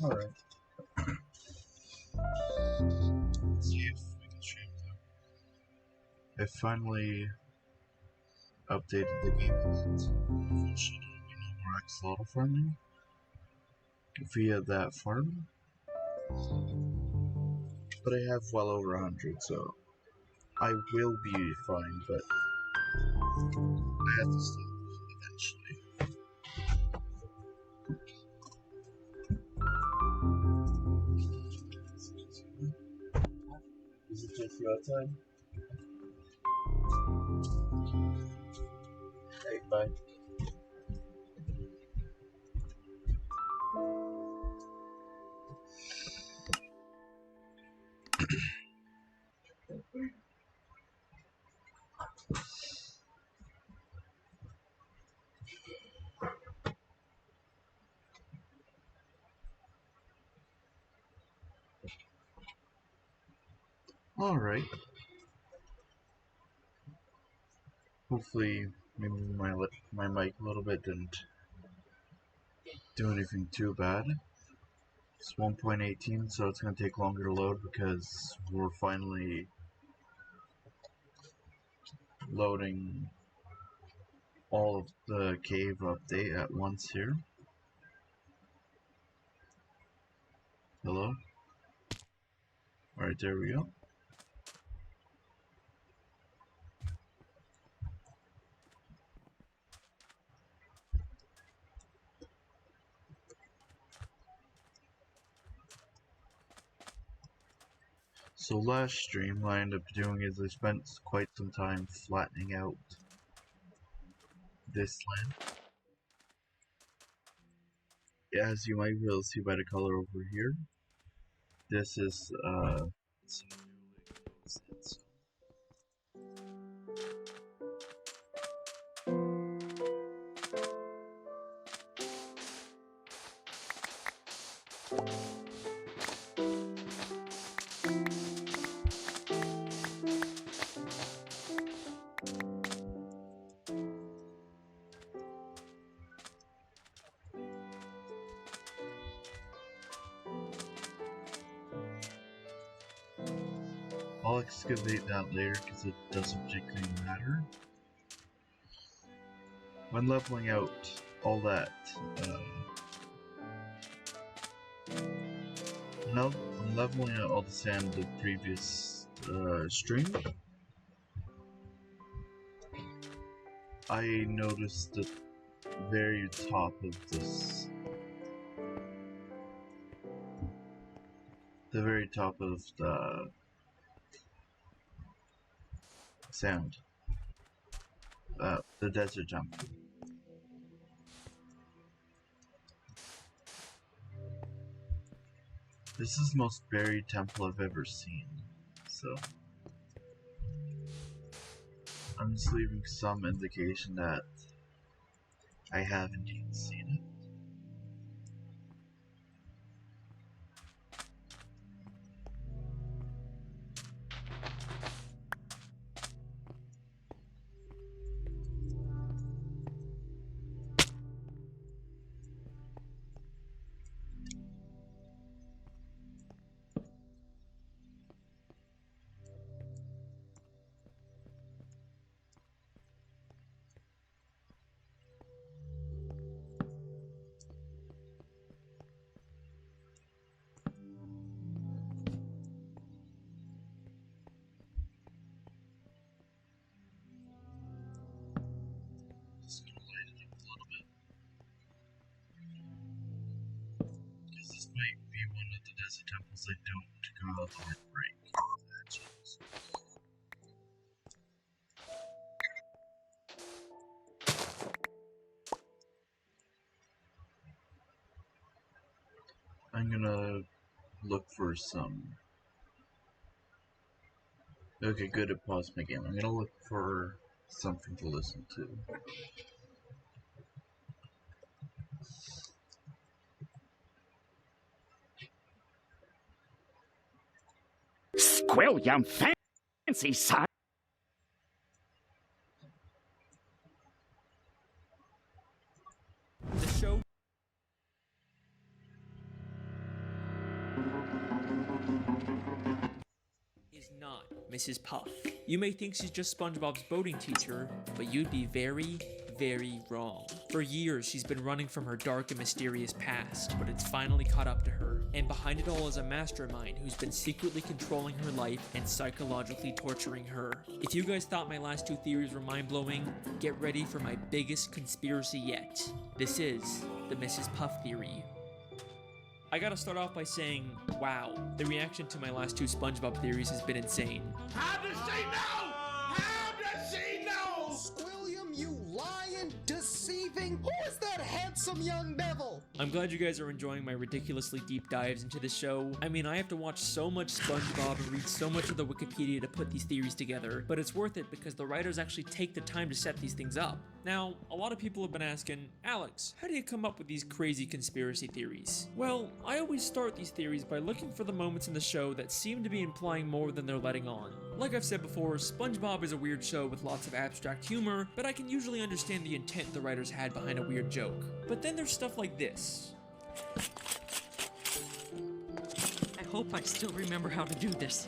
Alright. Let's see if we can stream now. I finally updated the game a bit. Unfortunately, no more axolotl farming via that farm. But I have well over 100, so I will be fine, but I have to stop eventually. Is it just you outside? Hey, bye. Alright. Hopefully, maybe my mic a little bit didn't do anything too bad. It's 1.18, so it's going to take longer to load because we're finally loading all of the cave update at once here. Hello? Alright, there we go. So last stream, what I ended up doing is I spent quite some time flattening out this land. As you might be able to see by the color over here, this is some newly exposed sandstone. I'll excavate that later because it doesn't particularly matter. When leveling out all that, now I'm leveling out all the sand the previous stream. I noticed the very top of this, the very top of the sand, the desert jump. This is the most buried temple I've ever seen, so I'm just leaving some indication that I have indeed seen it. Just gonna light it up a little bit, because this might be one of the desert temples I don't go out there and break. I'm gonna look for some. Okay, good, it paused my game. I'm gonna look for something to listen to. Squill, you fancy son. The show. Mrs. Puff. You may think she's just SpongeBob's boating teacher, but you'd be very, very wrong. For years, she's been running from her dark and mysterious past, but it's finally caught up to her. And behind it all is a mastermind who's been secretly controlling her life and psychologically torturing her. If you guys thought my last two theories were mind-blowing, get ready for my biggest conspiracy yet. This is the Mrs. Puff theory. I gotta start off by saying, wow, the reaction to my last two SpongeBob theories has been insane. How does she know? How does she know? Squilliam, you lying, deceiving, who is that handsome young devil? I'm glad you guys are enjoying my ridiculously deep dives into this show. I mean, I have to watch so much SpongeBob and read so much of the Wikipedia to put these theories together, but it's worth it because the writers actually take the time to set these things up. Now, a lot of people have been asking, Alex, how do you come up with these crazy conspiracy theories? Well, I always start these theories by looking for the moments in the show that seem to be implying more than they're letting on. Like I've said before, SpongeBob is a weird show with lots of abstract humor, but I can usually understand the intent the writers had behind a weird joke. But then there's stuff like this. I hope I still remember how to do this.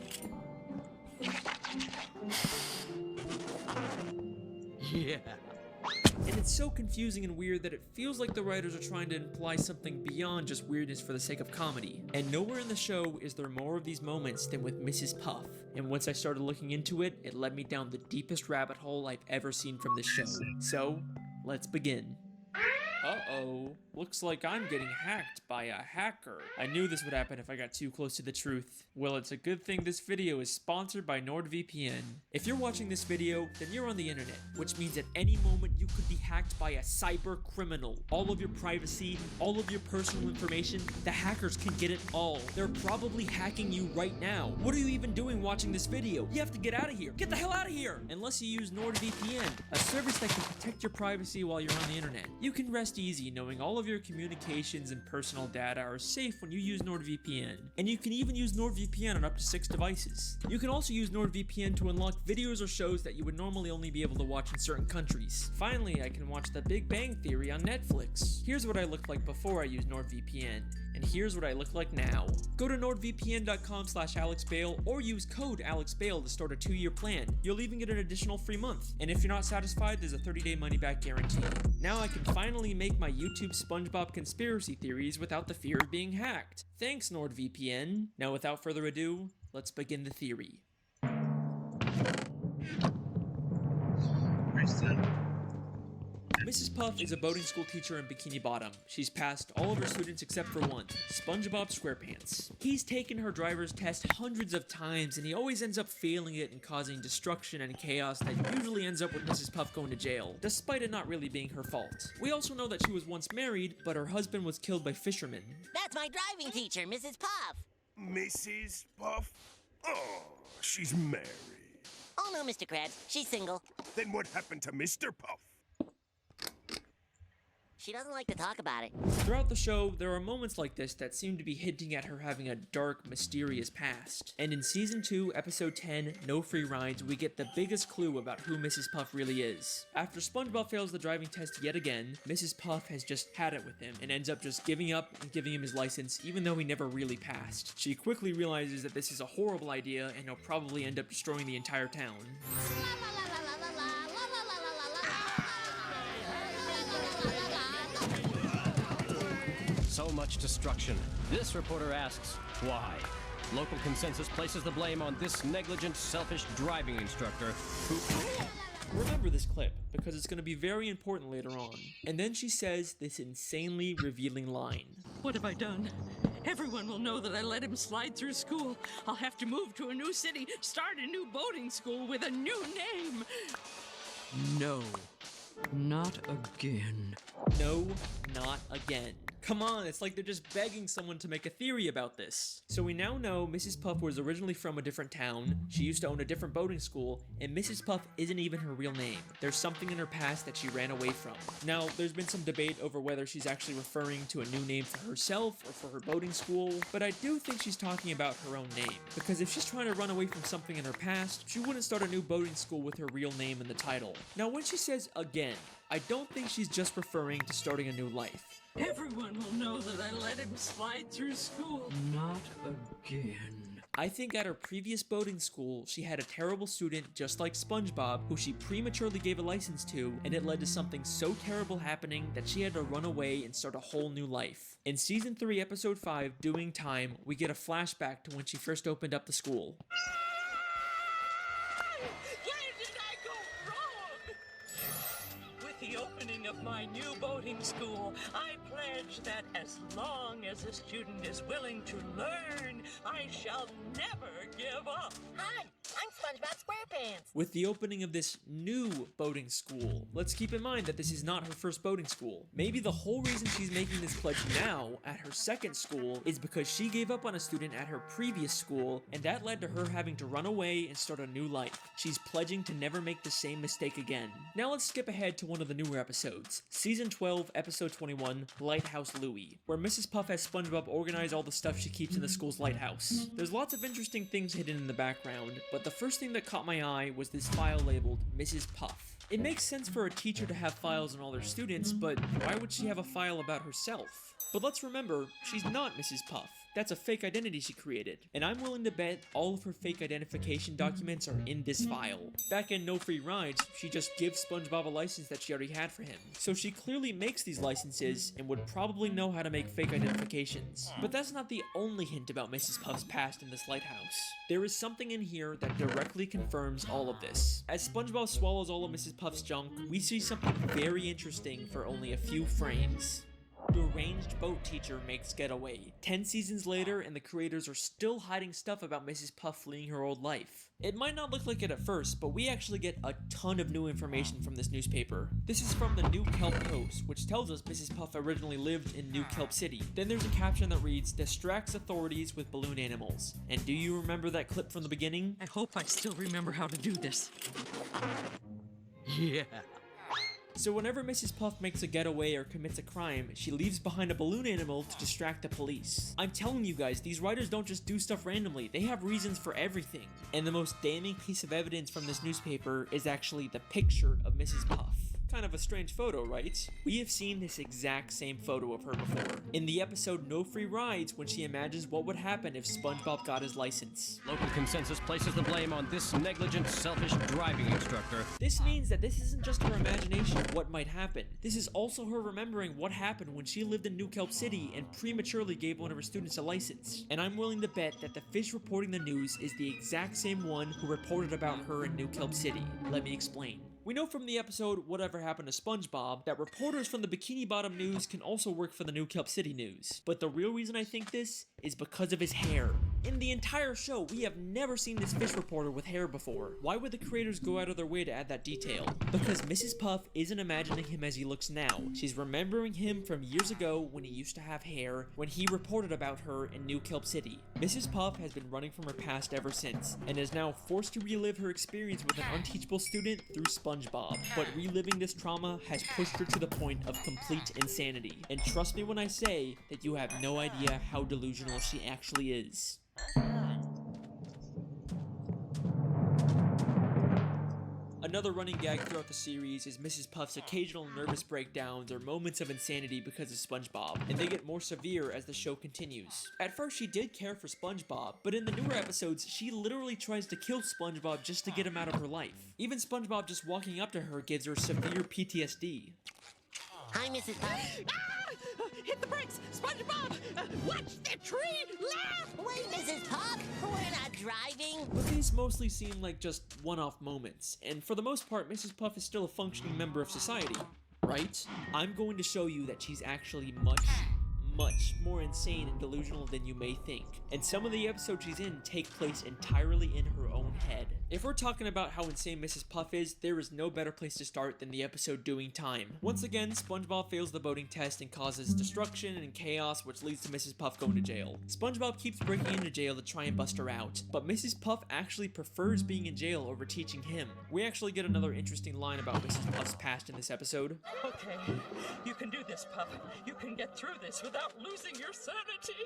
Yeah. And it's so confusing and weird that it feels like the writers are trying to imply something beyond just weirdness for the sake of comedy. And nowhere in the show is there more of these moments than with Mrs. Puff. And once I started looking into it, it led me down the deepest rabbit hole I've ever seen from this show. So, let's begin. Uh-oh, looks like I'm getting hacked by a hacker. I knew this would happen if I got too close to the truth. Well, it's a good thing this video is sponsored by NordVPN. If you're watching this video, then you're on the internet, which means at any moment you could be hacked by a cyber criminal. All of your privacy, all of your personal information, the hackers can get it all. They're probably hacking you right now. What are you even doing watching this video? You have to get out of here. Get the hell out of here! Unless you use NordVPN, a service that can protect your privacy while you're on the internet. You can rest easy knowing all of your communications and personal data are safe when you use NordVPN. And you can even use NordVPN on up to 6 devices. You can also use NordVPN to unlock videos or shows that you would normally only be able to watch in certain countries. Finally, I can watch The Big Bang Theory on Netflix. Here's what I looked like before I used NordVPN. And here's what I look like now. Go to nordvpn.com/AlexBale or use code AlexBale to start a 2-year plan. You'll even get an additional free month. And if you're not satisfied, there's a 30-day money-back guarantee. Now I can finally make my YouTube SpongeBob conspiracy theories without the fear of being hacked. Thanks, NordVPN. Now without further ado, let's begin the theory. Mrs. Puff is a boating school teacher in Bikini Bottom. She's passed all of her students except for one, SpongeBob SquarePants. He's taken her driver's test hundreds of times and he always ends up failing it and causing destruction and chaos that usually ends up with Mrs. Puff going to jail, despite it not really being her fault. We also know that she was once married, but her husband was killed by fishermen. That's my driving teacher, Mrs. Puff. Mrs. Puff? Oh, she's married. Oh no, Mr. Krabs, she's single. Then what happened to Mr. Puff? She doesn't like to talk about it. Throughout the show, there are moments like this that seem to be hinting at her having a dark, mysterious past. And in Season 2, Episode 10, No Free Rides, we get the biggest clue about who Mrs. Puff really is. After SpongeBob fails the driving test yet again, Mrs. Puff has just had it with him and ends up just giving up and giving him his license even though he never really passed. She quickly realizes that this is a horrible idea and he'll probably end up destroying the entire town. So much destruction. This reporter asks, why? Local consensus places the blame on this negligent, selfish driving instructor who... Remember this clip, because it's going to be very important later on. And then she says this insanely revealing line. What have I done? Everyone will know that I let him slide through school. I'll have to move to a new city, start a new boating school with a new name. No, not again. No, not again. Come on, it's like they're just begging someone to make a theory about this. So we now know Mrs. Puff was originally from a different town, she used to own a different boating school, and Mrs. Puff isn't even her real name. There's something in her past that she ran away from. Now, there's been some debate over whether she's actually referring to a new name for herself or for her boating school, but I do think she's talking about her own name. Because if she's trying to run away from something in her past, she wouldn't start a new boating school with her real name in the title. Now, when she says again, I don't think she's just referring to starting a new life. Everyone will know that I let him slide through school. Not again. I think at her previous boating school, she had a terrible student just like SpongeBob who she prematurely gave a license to, and it led to something so terrible happening that she had to run away and start a whole new life. In Season 3, Episode 5, Doing Time, we get a flashback to when she first opened up the school. Where did I go wrong? With the opening of my new boating school, I pledge that as long as a student is willing to learn, I shall never give up. Hi, I'm SpongeBob SquarePants. With the opening of this new boating school, let's keep in mind that this is not her first boating school. Maybe the whole reason she's making this pledge now at her second school is because she gave up on a student at her previous school, and that led to her having to run away and start a new life. She's pledging to never make the same mistake again. Now let's skip ahead to one of the newer episodes. Season 12, Episode 21, Lighthouse Louie, where Mrs. Puff has SpongeBob organize all the stuff she keeps in the school's lighthouse. There's lots of interesting things hidden in the background, but the first thing that caught my eye was this file labeled Mrs. Puff. It makes sense for a teacher to have files on all their students, but why would she have a file about herself? But let's remember, she's not Mrs. Puff. That's a fake identity she created, and I'm willing to bet all of her fake identification documents are in this file. Back in No Free Rides, she just gives SpongeBob a license that she already had for him. So she clearly makes these licenses and would probably know how to make fake identifications. But that's not the only hint about Mrs. Puff's past in this lighthouse. There is something in here that directly confirms all of this. As SpongeBob swallows all of Mrs. Puff's junk, we see something very interesting for only a few frames. The arranged boat teacher makes getaway. 10 seasons later, and the creators are still hiding stuff about Mrs. Puff fleeing her old life. It might not look like it at first, but we actually get a ton of new information from this newspaper. This is from the New Kelp Post, which tells us Mrs. Puff originally lived in New Kelp City. Then there's a caption that reads, "Distracts authorities with balloon animals." And do you remember that clip from the beginning? I hope I still remember how to do this. Yeah. So whenever Mrs. Puff makes a getaway or commits a crime, she leaves behind a balloon animal to distract the police. I'm telling you guys, these writers don't just do stuff randomly, they have reasons for everything. And the most damning piece of evidence from this newspaper is actually the picture of Mrs. Puff. Kind of a strange photo, right? We have seen this exact same photo of her before. In the episode No Free Rides, when she imagines what would happen if SpongeBob got his license. Local consensus places the blame on this negligent, selfish driving instructor. This means that this isn't just her imagination of what might happen. This is also her remembering what happened when she lived in New Kelp City and prematurely gave one of her students a license. And I'm willing to bet that the fish reporting the news is the exact same one who reported about her in New Kelp City. Let me explain. We know from the episode Whatever Happened to SpongeBob that reporters from the Bikini Bottom News can also work for the New Kelp City News. But the real reason I think this is because of his hair. In the entire show, we have never seen this fish reporter with hair before. Why would the creators go out of their way to add that detail? Because Mrs. Puff isn't imagining him as he looks now. She's remembering him from years ago when he used to have hair, when he reported about her in New Kelp City. Mrs. Puff has been running from her past ever since, and is now forced to relive her experience with an unteachable student through SpongeBob. But reliving this trauma has pushed her to the point of complete insanity. And trust me when I say that you have no idea how delusional she actually is. Another running gag throughout the series is Mrs. Puff's occasional nervous breakdowns or moments of insanity because of SpongeBob, and they get more severe as the show continues. At first she did care for SpongeBob, but in the newer episodes she literally tries to kill SpongeBob just to get him out of her life. Even SpongeBob just walking up to her gives her severe PTSD. Hi, Mrs. Puff. Hit the brakes! SpongeBob! Watch the tree! Laugh! Wait, Mrs. Puff! We're not driving! But these mostly seem like just one-off moments, and for the most part, Mrs. Puff is still a functioning member of society, right? I'm going to show you that she's actually much more insane and delusional than you may think, and some of the episodes she's in take place entirely in her own head. If we're talking about how insane Mrs. Puff is, there is no better place to start than the episode Doing Time. Once again, SpongeBob fails the boating test and causes destruction and chaos, which leads to Mrs. Puff going to jail. SpongeBob keeps breaking into jail to try and bust her out, but Mrs. Puff actually prefers being in jail over teaching him. We actually get another interesting line about Mrs. Puff's past in this episode. Okay, you can do this, Puff. You can get through this without losing your sanity.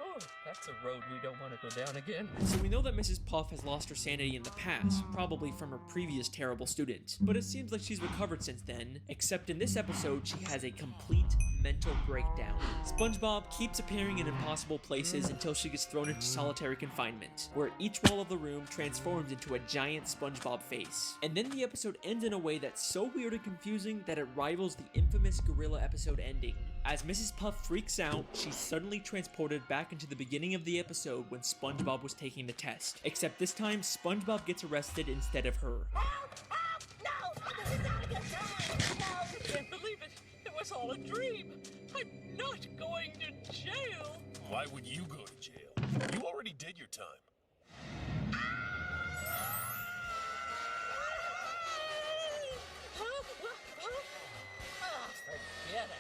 Oh, that's a road we don't want to go down again. So we know that Mrs. Puff has lost her sanity insanity in the past, probably from her previous terrible student. But it seems like she's recovered since then, except in this episode she has a complete mental breakdown. SpongeBob keeps appearing in impossible places until she gets thrown into solitary confinement, where each wall of the room transforms into a giant SpongeBob face. And then the episode ends in a way that's so weird and confusing that it rivals the infamous gorilla episode ending. As Mrs. Puff freaks out, she's suddenly transported back into the beginning of the episode when SpongeBob was taking the test. Except this time, SpongeBob gets arrested instead of her. Help! Help! No! This is not a good time! No! I can't believe it. It was all a dream. I'm not going to jail. Why would you go to jail? You already did your time. Oh, forget it.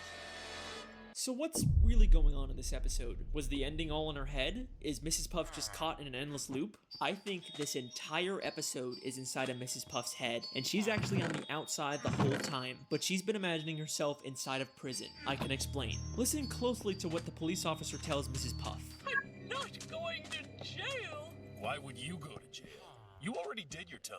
So what's really going on in this episode? Was the ending all in her head? Is Mrs. Puff just caught in an endless loop? I think this entire episode is inside of Mrs. Puff's head, and she's actually on the outside the whole time, but she's been imagining herself inside of prison. I can explain. Listen closely to what the police officer tells Mrs. Puff. I'm not going to jail. Why would you go to jail? You already did your time.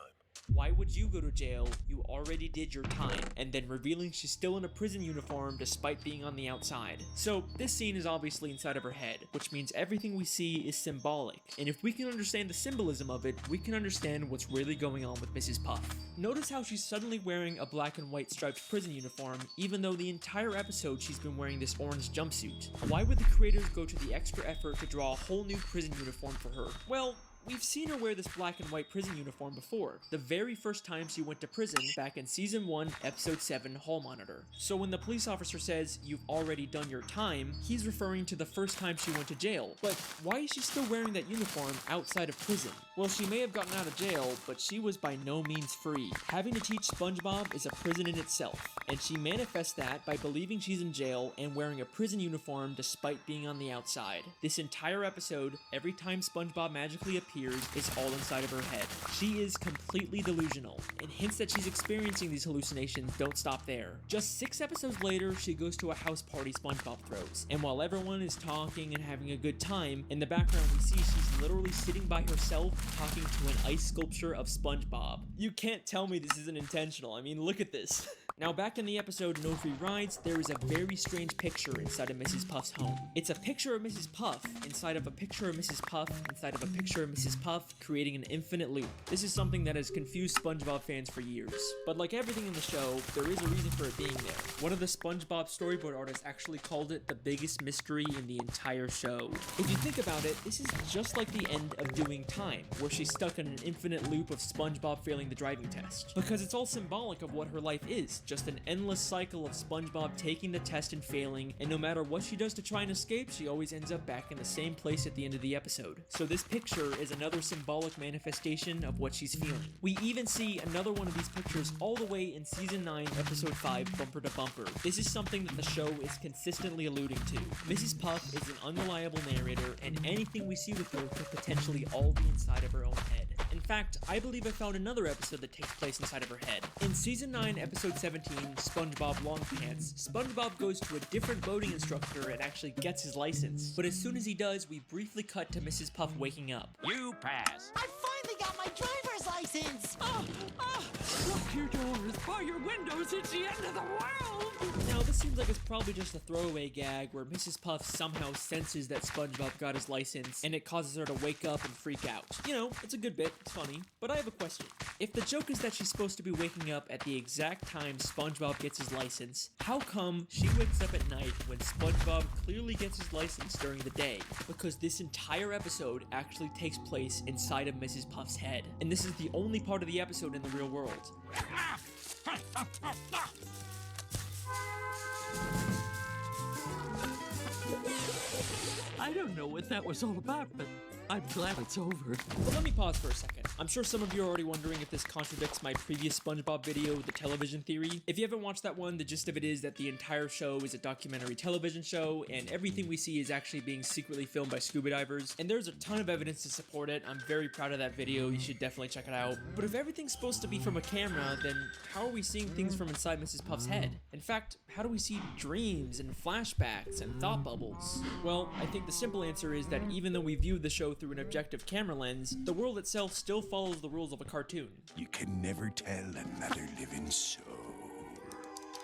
Why would you go to jail? You already did your time. And then revealing she's still in a prison uniform despite being on the outside. So this scene is obviously inside of her head, which means everything we see is symbolic. And if we can understand the symbolism of it, we can understand what's really going on with Mrs. Puff. Notice how she's suddenly wearing a black and white striped prison uniform, even though the entire episode she's been wearing this orange jumpsuit. Why would the creators go to the extra effort to draw a whole new prison uniform for her? Well, we've seen her wear this black and white prison uniform before, the very first time she went to prison back in Season 1, Episode 7, Hall Monitor. So when the police officer says, "You've already done your time," he's referring to the first time she went to jail. But why is she still wearing that uniform outside of prison? Well, she may have gotten out of jail, but she was by no means free. Having to teach SpongeBob is a prison in itself, and she manifests that by believing she's in jail and wearing a prison uniform despite being on the outside. This entire episode, every time SpongeBob magically appears, is all inside of her head. She is completely delusional, and hints that she's experiencing these hallucinations don't stop there. Just 6 episodes later, she goes to a house party SpongeBob throws, and while everyone is talking and having a good time, in the background we see she's literally sitting by herself talking to an ice sculpture of SpongeBob. You can't tell me this isn't intentional. I mean, look at this. Now back in the episode No Free Rides, there is a very strange picture inside of Mrs. Puff's home. It's a picture of Mrs. Puff inside of a picture of Mrs. Puff inside of a picture of Mrs. Puff, creating an infinite loop. This is something that has confused SpongeBob fans for years. But like everything in the show, there is a reason for it being there. One of the SpongeBob storyboard artists actually called it the biggest mystery in the entire show. If you think about it, this is just like the end of Doing Time, where she's stuck in an infinite loop of SpongeBob failing the driving test. Because it's all symbolic of what her life is. Just an endless cycle of SpongeBob taking the test and failing, and no matter what she does to try and escape, she always ends up back in the same place at the end of the episode. So this picture is another symbolic manifestation of what she's feeling. We even see another one of these pictures all the way in Season 9, Episode 5, Bumper to Bumper. This is something that the show is consistently alluding to. Mrs. Puff is an unreliable narrator, and anything we see with her could potentially all be inside of her own head. In fact, I believe I found another episode that takes place inside of her head. In Season 9, Episode 17, SpongeBob Long Pants, SpongeBob goes to a different boating instructor and actually gets his license. But as soon as he does, we briefly cut to Mrs. Puff waking up. You pass. I finally got my driver's license! Lock your doors, bar your windows, it's the end of the world! Now, this seems like it's probably just a throwaway gag where Mrs. Puff somehow senses that SpongeBob got his license, and it causes her to wake up and freak out. You know, it's a good bit, it's funny, but I have a question. If the joke is that she's supposed to be waking up at the exact time SpongeBob gets his license, how come she wakes up at night when SpongeBob clearly gets his license during the day? Because this entire episode actually takes place inside of Mrs. Puff's head, and this is the only part of the episode in the real world. I don't know what that was all about, but I'm glad it's over. But let me pause for a second. I'm sure some of you are already wondering if this contradicts my previous SpongeBob video, The Television Theory. If you haven't watched that one, the gist of it is that the entire show is a documentary television show, and everything we see is actually being secretly filmed by scuba divers, and there's a ton of evidence to support it. I'm very proud of that video. You should definitely check it out. But if everything's supposed to be from a camera, then how are we seeing things from inside Mrs. Puff's head? In fact, how do we see dreams and flashbacks and thought bubbles? Well, I think the simple answer is that even though we viewed the show through an objective camera lens, the world itself still follows the rules of a cartoon. You can never tell another living soul.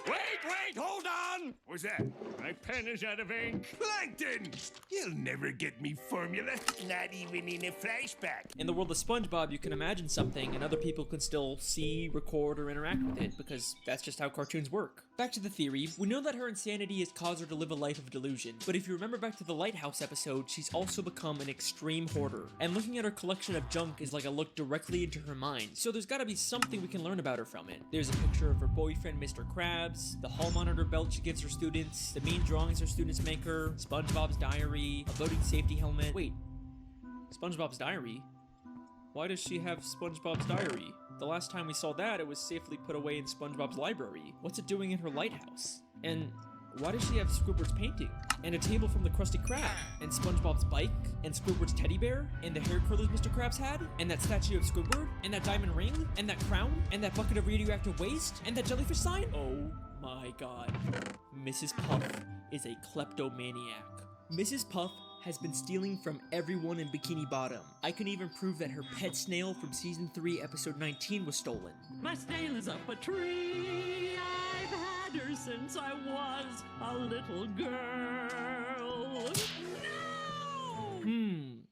Wait, hold on! What's that? My pen is out of ink. Plankton! You'll never get me formula, not even in a flashback. In the world of SpongeBob, you can imagine something and other people can still see, record, or interact with it, because that's just how cartoons work. Back to the theory, we know that her insanity has caused her to live a life of delusion, but if you remember back to the Lighthouse episode, she's also become an extreme hoarder, and looking at her collection of junk is like a look directly into her mind, so there's gotta be something we can learn about her from it. There's a picture of her boyfriend, Mr. Krabs, the hall monitor belt she gives her students, the mean drawings her students make her, SpongeBob's diary, a boating safety helmet. Wait, SpongeBob's diary? Why does she have SpongeBob's diary? The last time we saw that, it was safely put away in SpongeBob's library. What's it doing in her lighthouse? And why does she have Squidward's painting? And a table from the Krusty Krab? And SpongeBob's bike? And Squidward's teddy bear? And the hair curlers Mr. Krabs had? And that statue of Squidward? And that diamond ring? And that crown? And that bucket of radioactive waste? And that jellyfish sign? Oh my god. Mrs. Puff is a kleptomaniac. Mrs. Puff has been stealing from everyone in Bikini Bottom. I can even prove that her pet snail from season 3 episode 19 was stolen. My snail is up a tree. I've had her since I was a little girl. No!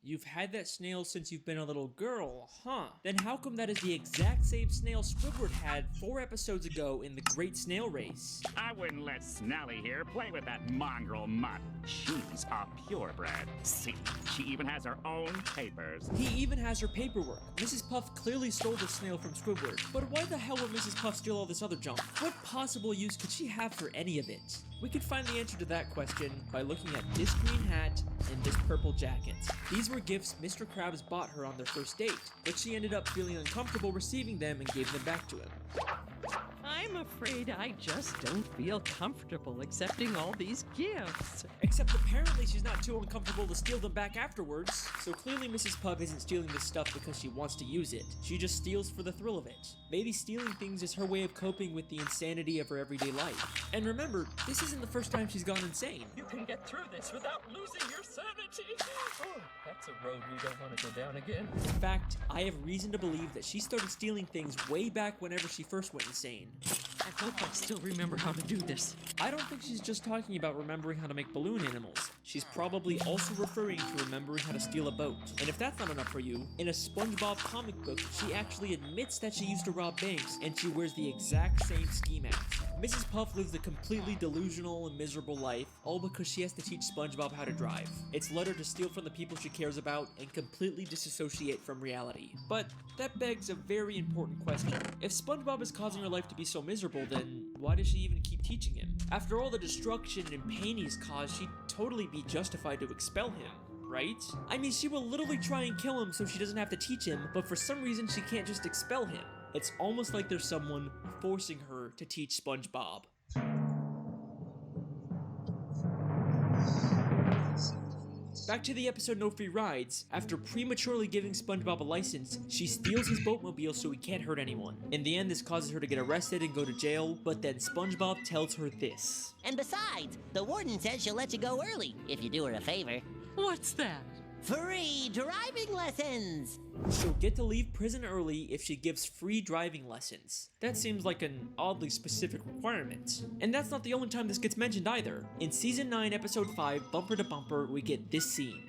You've had that snail since you've been a little girl, huh? Then how come that is the exact same snail Squidward had 4 episodes ago in the Great Snail Race? I wouldn't let Snelly here play with that mongrel mutt. She's a purebred. See, she even has her own papers. He even has her paperwork. Mrs. Puff clearly stole the snail from Squidward. But why the hell would Mrs. Puff steal all this other junk? What possible use could she have for any of it? We could find the answer to that question by looking at this green hat and this purple jacket. These were gifts Mr. Krabs bought her on their first date, but she ended up feeling uncomfortable receiving them and gave them back to him. I'm afraid I just don't feel comfortable accepting all these gifts. Except apparently she's not too uncomfortable to steal them back afterwards, so clearly Mrs. Puff isn't stealing this stuff because she wants to use it. She just steals for the thrill of it. Maybe stealing things is her way of coping with the insanity of her everyday life. And remember, this isn't the first time she's gone insane. You can get through this without losing your sanity. Oh, that's a road we don't want to go down again. In fact, I have reason to believe that she started stealing things way back whenever she first went insane. I hope I still remember how to do this. I don't think she's just talking about remembering how to make balloon animals. She's probably also referring to remembering how to steal a boat. And if that's not enough for you, in a SpongeBob comic book, she actually admits that she used to rob banks, and she wears the exact same ski mask. Mrs. Puff lives a completely delusional and miserable life, all because she has to teach SpongeBob how to drive. It's led her to steal from the people she cares about and completely disassociate from reality. But that begs a very important question. If SpongeBob is causing her life to be so miserable, then why does she even keep teaching him? After all the destruction and pain he's caused, she'd totally be justified to expel him, right? I mean, she will literally try and kill him so she doesn't have to teach him, but for some reason she can't just expel him. It's almost like there's someone forcing her to teach SpongeBob. Back to the episode No Free Rides. After prematurely giving SpongeBob a license, she steals his boatmobile so he can't hurt anyone. In the end, this causes her to get arrested and go to jail, but then SpongeBob tells her this. And besides, the warden says she'll let you go early if you do her a favor. What's that? Free driving lessons! She'll get to leave prison early if she gives free driving lessons. That seems like an oddly specific requirement. And that's not the only time this gets mentioned either. In Season 9, Episode 5, Bumper to Bumper, we get this scene.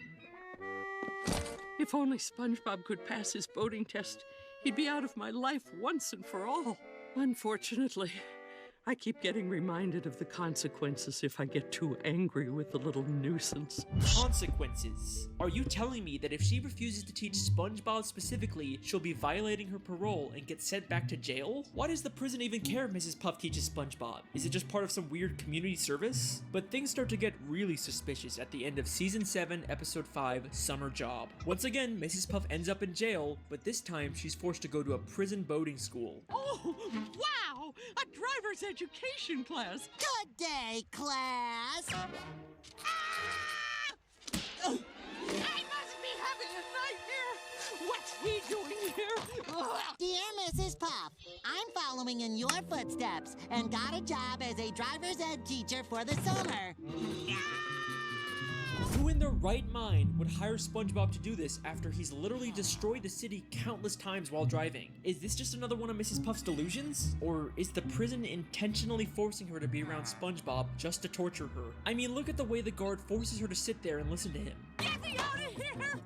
If only SpongeBob could pass his boating test, he'd be out of my life once and for all. Unfortunately, I keep getting reminded of the consequences if I get too angry with the little nuisance. Consequences? Are you telling me that if she refuses to teach SpongeBob specifically, she'll be violating her parole and get sent back to jail? Why does the prison even care if Mrs. Puff teaches SpongeBob? Is it just part of some weird community service? But things start to get really suspicious at the end of Season 7, Episode 5, Summer Job. Once again, Mrs. Puff ends up in jail, but this time she's forced to go to a prison boating school. Oh, wow! A driver's education class! Good day, class! I must be having a nightmare! What's he doing here? Dear Mrs. Puff, I'm following in your footsteps and got a job as a driver's ed teacher for the summer. Who in their right mind would hire SpongeBob to do this after he's literally destroyed the city countless times while driving? Is this just another one of Mrs. Puff's delusions? Or is the prison intentionally forcing her to be around SpongeBob just to torture her? I mean, look at the way the guard forces her to sit there and listen to him. Get me out of here!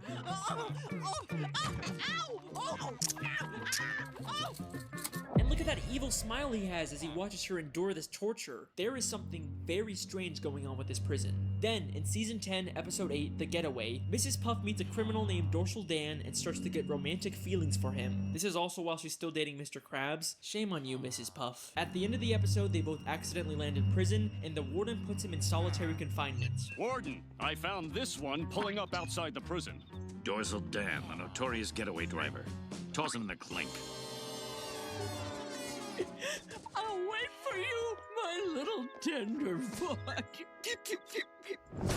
And look at that evil smile he has as he watches her endure this torture. There is something very strange going on with this prison. Then, in Season 10, Episode 8, The Getaway, Mrs. Puff meets a criminal named Dorsal Dan and starts to get romantic feelings for him. This is also while she's still dating Mr. Krabs. Shame on you, Mrs. Puff. At the end of the episode, they both accidentally land in prison, and the warden puts him in solitary confinement. Warden, I found this one pulling up outside the prison. Dorsal Dan, the notorious getaway driver. Toss him in the clink. I'll wait for you, my little tenderfoot.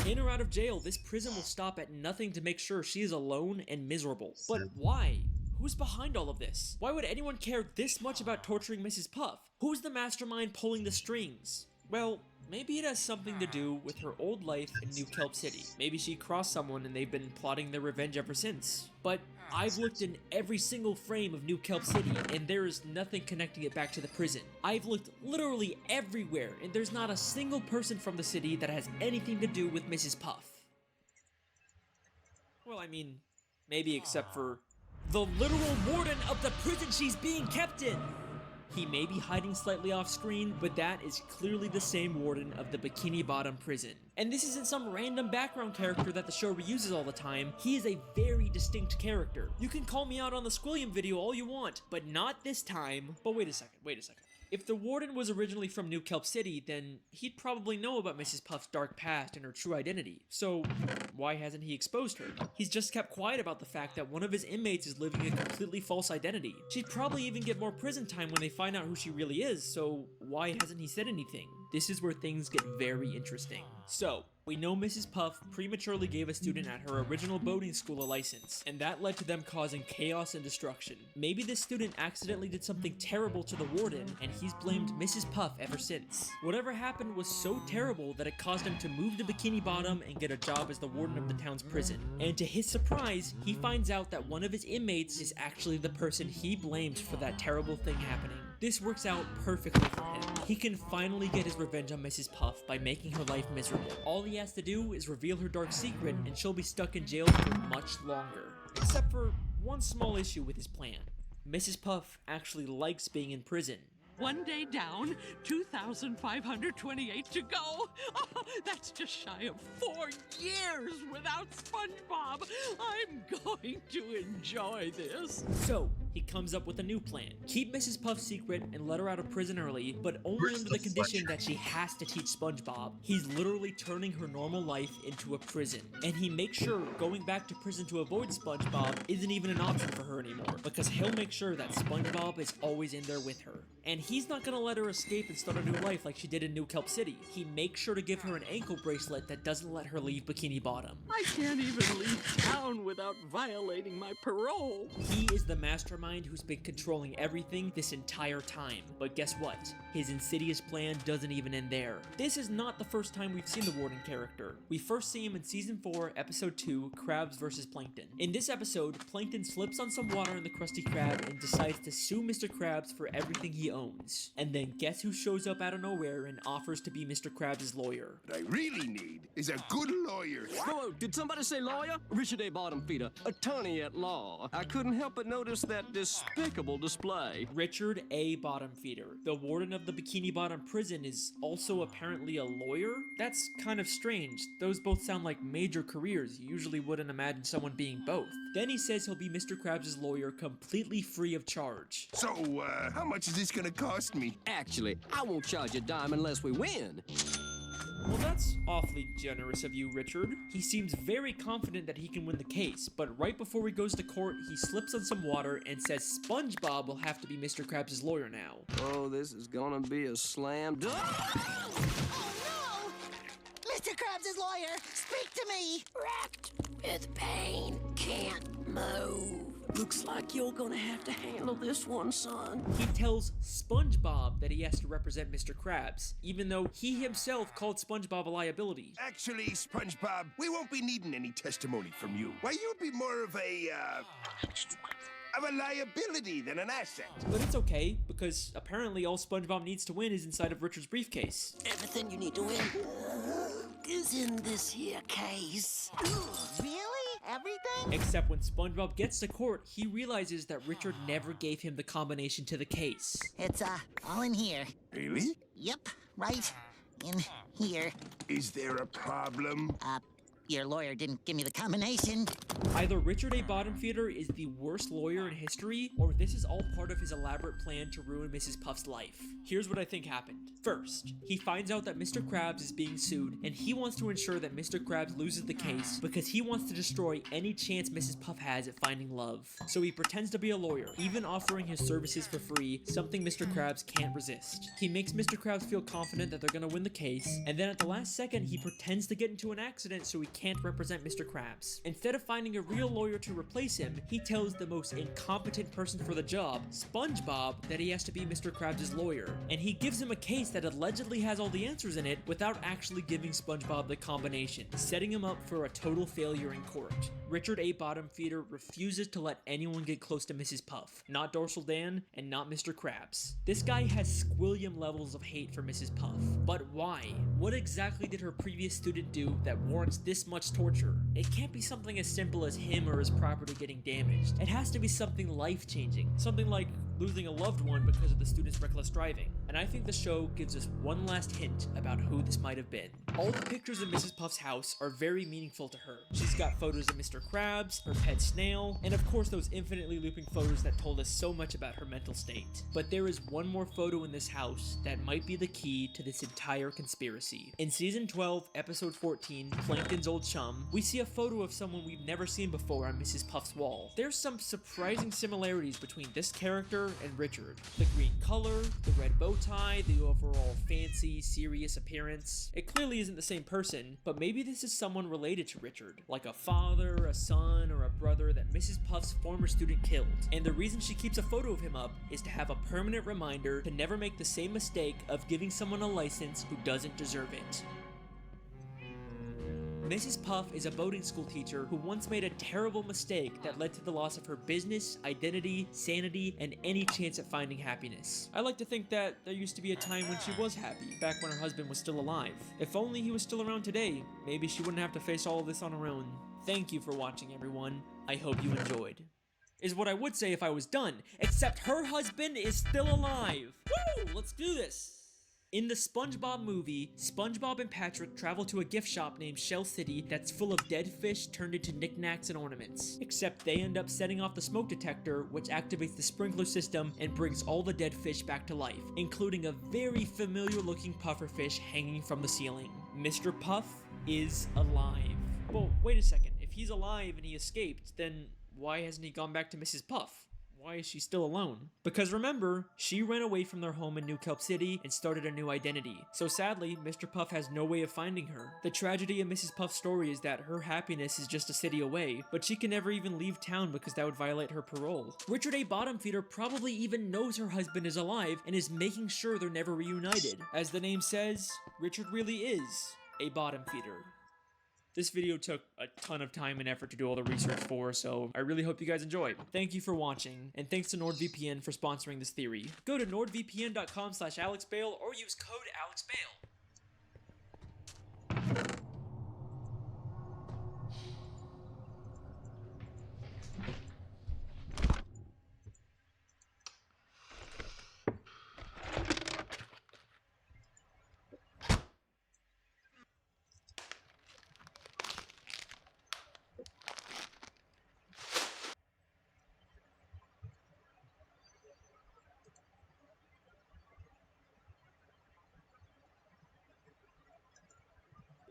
In or out of jail, this prison will stop at nothing to make sure she is alone and miserable. But why? Who's behind all of this? Why would anyone care this much about torturing Mrs. Puff? Who's the mastermind pulling the strings? Well, maybe it has something to do with her old life in New Kelp City. Maybe she crossed someone and they've been plotting their revenge ever since. But I've looked in every single frame of New Kelp City, and there is nothing connecting it back to the prison. I've looked literally everywhere, and there's not a single person from the city that has anything to do with Mrs. Puff. Well, I mean, maybe except for the literal warden of the prison she's being kept in! He may be hiding slightly off screen, but that is clearly the same warden of the Bikini Bottom prison. And this isn't some random background character that the show reuses all the time. He is a very distinct character. You can call me out on the Squilliam video all you want, but not this time. But wait a second. If the warden was originally from New Kelp City, then he'd probably know about Mrs. Puff's dark past and her true identity. So why hasn't he exposed her? He's just kept quiet about the fact that one of his inmates is living a completely false identity. She'd probably even get more prison time when they find out who she really is, so why hasn't he said anything? This is where things get very interesting. So, we know Mrs. Puff prematurely gave a student at her original boating school a license, and that led to them causing chaos and destruction. Maybe this student accidentally did something terrible to the warden, and he's blamed Mrs. Puff ever since. Whatever happened was so terrible that it caused him to move to Bikini Bottom and get a job as the warden of the town's prison. And to his surprise, he finds out that one of his inmates is actually the person he blamed for that terrible thing happening. This works out perfectly for him. He can finally get his revenge on Mrs. Puff by making her life miserable. All he has to do is reveal her dark secret, and she'll be stuck in jail for much longer. Except for one small issue with his plan. Mrs. Puff actually likes being in prison. One day down, 2,528 to go. Oh, that's just shy of 4 years without SpongeBob. I'm going to enjoy this. So, he comes up with a new plan. Keep Mrs. Puff secret and let her out of prison early, but only under the condition that she has to teach SpongeBob. He's literally turning her normal life into a prison. And he makes sure going back to prison to avoid SpongeBob isn't even an option for her anymore, because he'll make sure that SpongeBob is always in there with her. And he's not gonna let her escape and start a new life like she did in New Kelp City. He makes sure to give her an ankle bracelet that doesn't let her leave Bikini Bottom. I can't even leave town without violating my parole. He is the mastermind who's been controlling everything this entire time. But guess what? His insidious plan doesn't even end there. This is not the first time we've seen the warden character. We first see him in Season 4, Episode 2, Krabs vs. Plankton. In this episode, Plankton slips on some water in the Krusty Krab and decides to sue Mr. Krabs for everything he owns. And then guess who shows up out of nowhere and offers to be Mr. Krabs' lawyer? What I really need is a good lawyer. Whoa, did somebody say lawyer? Richard A. Bottomfeeder, attorney at law. I couldn't help but notice that despicable display. Richard A. Bottomfeeder, the warden of the Bikini Bottom prison, is also apparently a lawyer? That's kind of strange. Those both sound like major careers. You usually wouldn't imagine someone being both. Then he says he'll be Mr. Krabs' lawyer completely free of charge. So, how much is this gonna cost me? Actually, I won't charge a dime unless we win. Well, that's awfully generous of you, Richard. He seems very confident that he can win the case, but right before he goes to court, he slips on some water and says SpongeBob will have to be Mr. Krabs' lawyer now. Oh, this is gonna be a slam dunk. Oh no! Mr. Krabs' lawyer, speak to me! Wrapped with pain, can't move. Looks like you're gonna have to handle this one, son. He tells SpongeBob that he has to represent Mr. Krabs, even though he himself called SpongeBob a liability. Actually, SpongeBob, we won't be needing any testimony from you. Why, you'd be more of a liability than an asset. But it's okay, because apparently all SpongeBob needs to win is inside of Richard's briefcase. Everything you need to win is in this here case. Really? Everything? Except when SpongeBob gets to court, he realizes that Richard never gave him the combination to the case. It's, all in here. Really? Yep, right in here. Is there a problem? Your lawyer didn't give me the combination. Either Richard A. Bottomfeeder is the worst lawyer in history, or this is all part of his elaborate plan to ruin Mrs. Puff's life. Here's what I think happened. First, he finds out that Mr. Krabs is being sued, and he wants to ensure that Mr. Krabs loses the case because he wants to destroy any chance Mrs. Puff has at finding love. So he pretends to be a lawyer, even offering his services for free, something Mr. Krabs can't resist. He makes Mr. Krabs feel confident that they're gonna win the case, and then at the last second, he pretends to get into an accident so he can't represent Mr. Krabs. Instead of finding a real lawyer to replace him, he tells the most incompetent person for the job, SpongeBob, that he has to be Mr. Krabs' lawyer, and he gives him a case that allegedly has all the answers in it without actually giving SpongeBob the combination, setting him up for a total failure in court. Richard A. Bottomfeeder refuses to let anyone get close to Mrs. Puff, not Dorsal Dan, and not Mr. Krabs. This guy has squillion levels of hate for Mrs. Puff. But why? What exactly did her previous student do that warrants this much torture? It can't be something as simple as him or his property getting damaged. It has to be something life-changing, something like losing a loved one because of the student's reckless driving. And I think the show gives us one last hint about who this might have been. All the pictures of Mrs. Puff's house are very meaningful to her. She's got photos of Mr. Krabs, her pet snail, and of course those infinitely looping photos that told us so much about her mental state. But there is one more photo in this house that might be the key to this entire conspiracy. In season 12, episode 14, Plankton's Old Chum, we see a photo of someone we've never seen before on Mrs. Puff's wall. There's some surprising similarities between this character and Richard. The green color, the red bow tie, the overall fancy, serious appearance. It clearly isn't the same person, but maybe this is someone related to Richard, like a father, a son, or a brother that Mrs. Puff's former student killed. And the reason she keeps a photo of him up is to have a permanent reminder to never make the same mistake of giving someone a license who doesn't deserve it. Mrs. Puff is a boating school teacher who once made a terrible mistake that led to the loss of her business, identity, sanity, and any chance at finding happiness. I like to think that there used to be a time when she was happy, back when her husband was still alive. If only he was still around today, maybe she wouldn't have to face all of this on her own. Thank you for watching, everyone. I hope you enjoyed. Is what I would say if I was done, except her husband is still alive. Woo! Let's do this! In the SpongeBob movie, SpongeBob and Patrick travel to a gift shop named Shell City that's full of dead fish turned into knickknacks and ornaments. Except they end up setting off the smoke detector, which activates the sprinkler system and brings all the dead fish back to life, including a very familiar looking pufferfish hanging from the ceiling. Mr. Puff is alive. Well, wait a second. If he's alive and he escaped, then why hasn't he gone back to Mrs. Puff? Why is she still alone? Because remember, she ran away from their home in New Kelp City and started a new identity. So sadly, Mr. Puff has no way of finding her. The tragedy of Mrs. Puff's story is that her happiness is just a city away, but she can never even leave town because that would violate her parole. Richard A. Bottomfeeder probably even knows her husband is alive and is making sure they're never reunited. As the name says, Richard really is a bottom feeder. This video took a ton of time and effort to do all the research for, so I really hope you guys enjoyed. Thank you for watching, and thanks to NordVPN for sponsoring this theory. Go to nordvpn.com/AlexBale or use code AlexBale.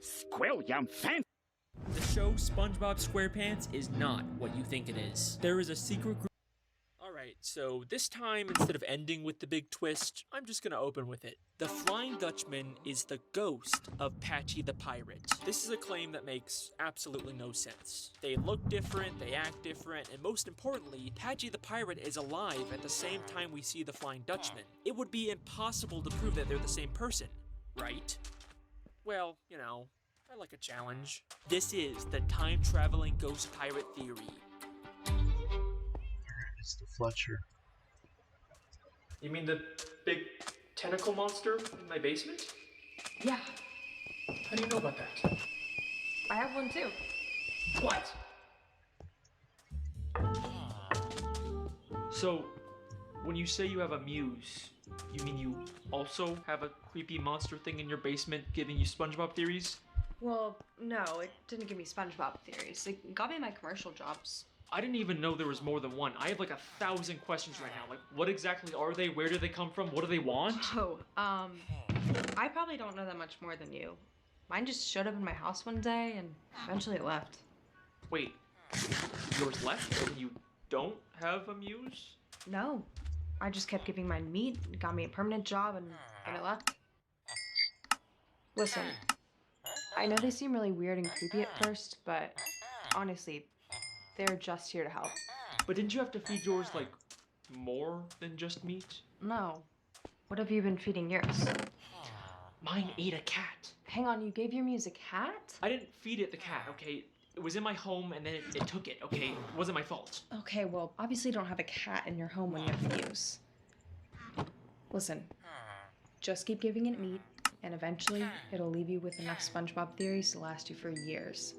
Squilliam fan. The show SpongeBob SquarePants is not what you think it is. There is a secret group. Alright, so this time, instead of ending with the big twist, I'm just gonna open with it. The Flying Dutchman is the ghost of Patchy the Pirate. This is a claim that makes absolutely no sense. They look different, they act different, and most importantly, Patchy the Pirate is alive at the same time we see the Flying Dutchman. It would be impossible to prove that they're the same person, right? Well, you know, I like a challenge. This is the time-traveling ghost pirate theory. It's the Fletcher. You mean the big tentacle monster in my basement? Yeah, How do you know about that? I have one too. What? So, when you say you have a muse, you mean you also have a creepy monster thing in your basement giving you SpongeBob theories? Well, no, it didn't give me SpongeBob theories. It got me my commercial jobs. I didn't even know there was more than one. I have like 1,000 questions right now. Like, what exactly are they? Where do they come from? What do they want? Oh, I probably don't know that much more than you. Mine just showed up in my house one day and eventually it left. Wait, yours left and you don't have a muse? No, I just kept giving mine meat, it got me a permanent job, and then it left. Listen, I know they seem really weird and creepy at first, but honestly, they're just here to help. But didn't you have to feed yours like more than just meat? No. What have you been feeding yours? Mine ate a cat. Hang on, you gave your muse a cat? I didn't feed it the cat, okay? It was in my home and then it took it, okay? It wasn't my fault. Okay, well, obviously you don't have a cat in your home when you have a muse. Listen, just keep giving it meat, and eventually it'll leave you with enough SpongeBob theories to last you for years.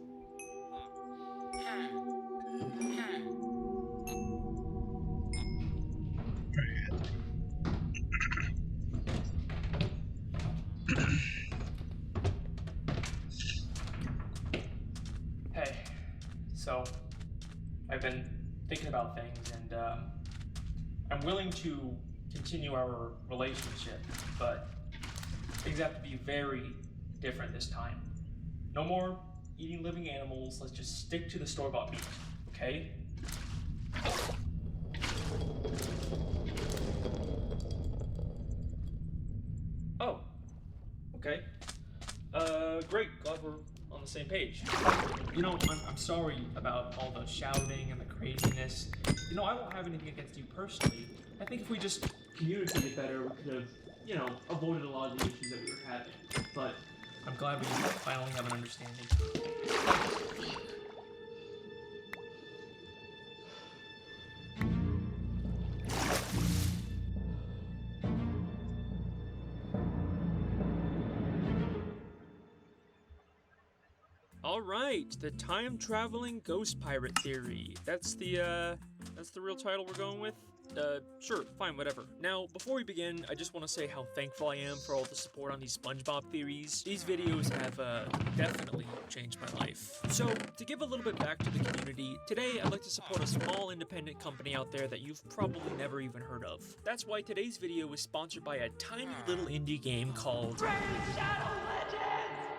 Hey, so I've been thinking about things and I'm willing to continue our relationship, but things have to be very different this time. No more eating living animals, let's just stick to the store-bought meat, okay? Oh, okay. Great, glad we're on the same page. You know, I'm sorry about all the shouting and the craziness. You know, I don't have anything against you personally. I think if we just communicated better, we could have, you know, avoided a lot of the issues that we were having. But I'm glad we finally have an understanding. All right, the time-traveling ghost pirate theory. That's the real title we're going with? Sure, fine, whatever. Now, before we begin, I just want to say how thankful I am for all the support on these SpongeBob theories. These videos have, definitely changed my life. So, to give a little bit back to the community, today I'd like to support a small independent company out there that you've probably never even heard of. That's why today's video is sponsored by a tiny little indie game called Raid Shadow Legends!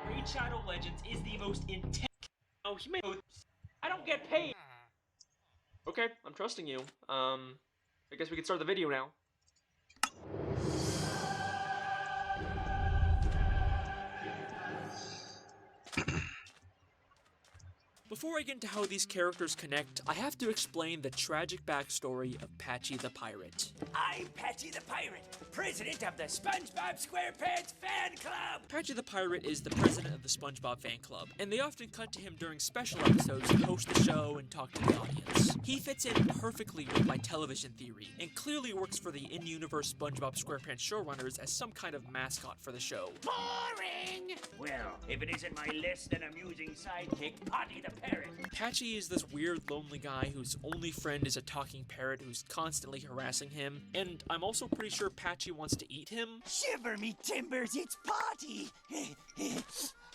Raid Shadow Legends is the most intense... Oh, I don't get paid! Okay, I'm trusting you. I guess we can start the video now. Before I get into how these characters connect, I have to explain the tragic backstory of Patchy the Pirate. I'm Patchy the Pirate, president of the SpongeBob SquarePants Fan Club! Patchy the Pirate is the president of the SpongeBob Fan Club, and they often cut to him during special episodes to host the show and talk to the audience. He fits in perfectly with my television theory, and clearly works for the in-universe SpongeBob SquarePants showrunners as some kind of mascot for the show. Boring! Well, if it isn't my less than amusing sidekick, Patty the Parrot. Patchy is this weird, lonely guy whose only friend is a talking parrot who's constantly harassing him, and I'm also pretty sure Patchy wants to eat him. Shiver me timbers, it's Patty!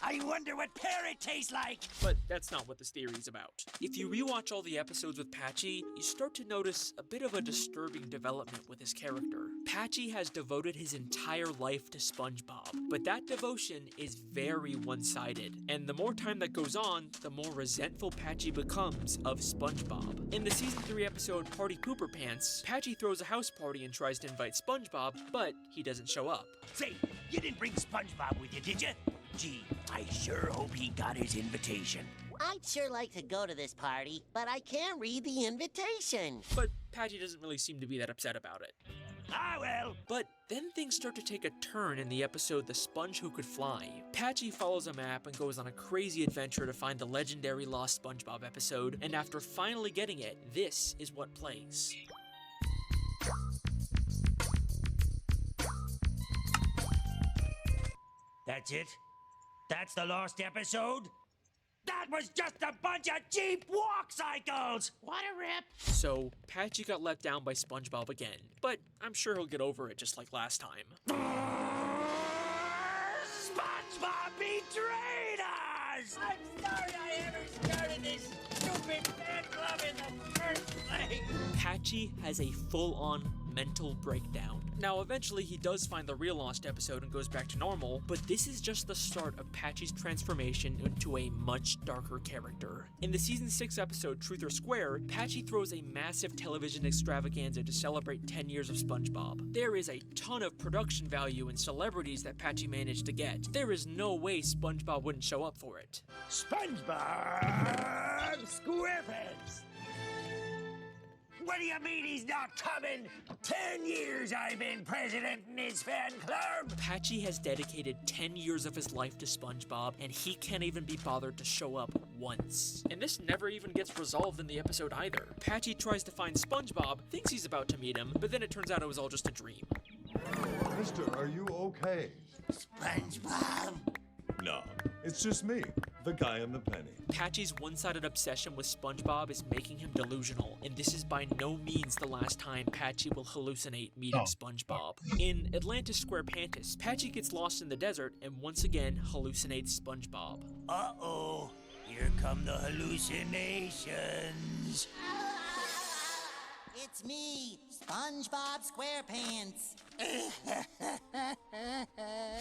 I wonder what parrot tastes like. But that's not what this theory is about. If you rewatch all the episodes with Patchy, you start to notice a bit of a disturbing development with his character. Patchy has devoted his entire life to SpongeBob, but that devotion is very one-sided, and the more time that goes on, the more resentful Patchy becomes of SpongeBob. In the season 3 episode Party Pooper Pants, Patchy throws a house party and tries to invite SpongeBob, but he doesn't show up. Say, you didn't bring SpongeBob with you, did you? Gee, I sure hope he got his invitation. I'd sure like to go to this party, but I can't read the invitation. But Patchy doesn't really seem to be that upset about it. Ah, well. But then things start to take a turn in the episode The Sponge Who Could Fly. Patchy follows a map and goes on a crazy adventure to find the legendary Lost SpongeBob episode, and after finally getting it, this is what plays. That's it? That's the lost episode? That was just a bunch of cheap walk cycles! What a rip! So, Patchy got let down by SpongeBob again, but I'm sure he'll get over it just like last time. SpongeBob betrayed us! I'm sorry I ever started this stupid fan club in the first place! Patchy has a full-on mental breakdown. Now, eventually he does find the real Lost episode and goes back to normal, but this is just the start of Patchy's transformation into a much darker character. In the season 6 episode Truth or Square, Patchy throws a massive television extravaganza to celebrate 10 years of SpongeBob. There is a ton of production value and celebrities that Patchy managed to get. There is no way SpongeBob wouldn't show up for it. SpongeBob SquarePants! What do you mean he's not coming? 10 years I've been president in his fan club! Patchy has dedicated 10 years of his life to SpongeBob, and he can't even be bothered to show up once. And this never even gets resolved in the episode either. Patchy tries to find SpongeBob, thinks he's about to meet him, but then it turns out it was all just a dream. Mister, are you okay? SpongeBob? No, it's just me, the guy in the penny. Patchy's one-sided obsession with SpongeBob is making him delusional, and this is by no means the last time Patchy will hallucinate meeting SpongeBob. In Atlantis SquarePantis, Patchy gets lost in the desert and once again hallucinates SpongeBob. Uh-oh, here come the hallucinations. It's me, SpongeBob SquarePants.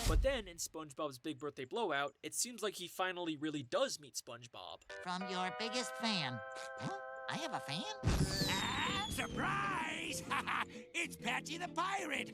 But then, in SpongeBob's Big Birthday Blowout, it seems like he finally really does meet SpongeBob. From your biggest fan. Huh? I have a fan? Surprise! It's Patchy the Pirate!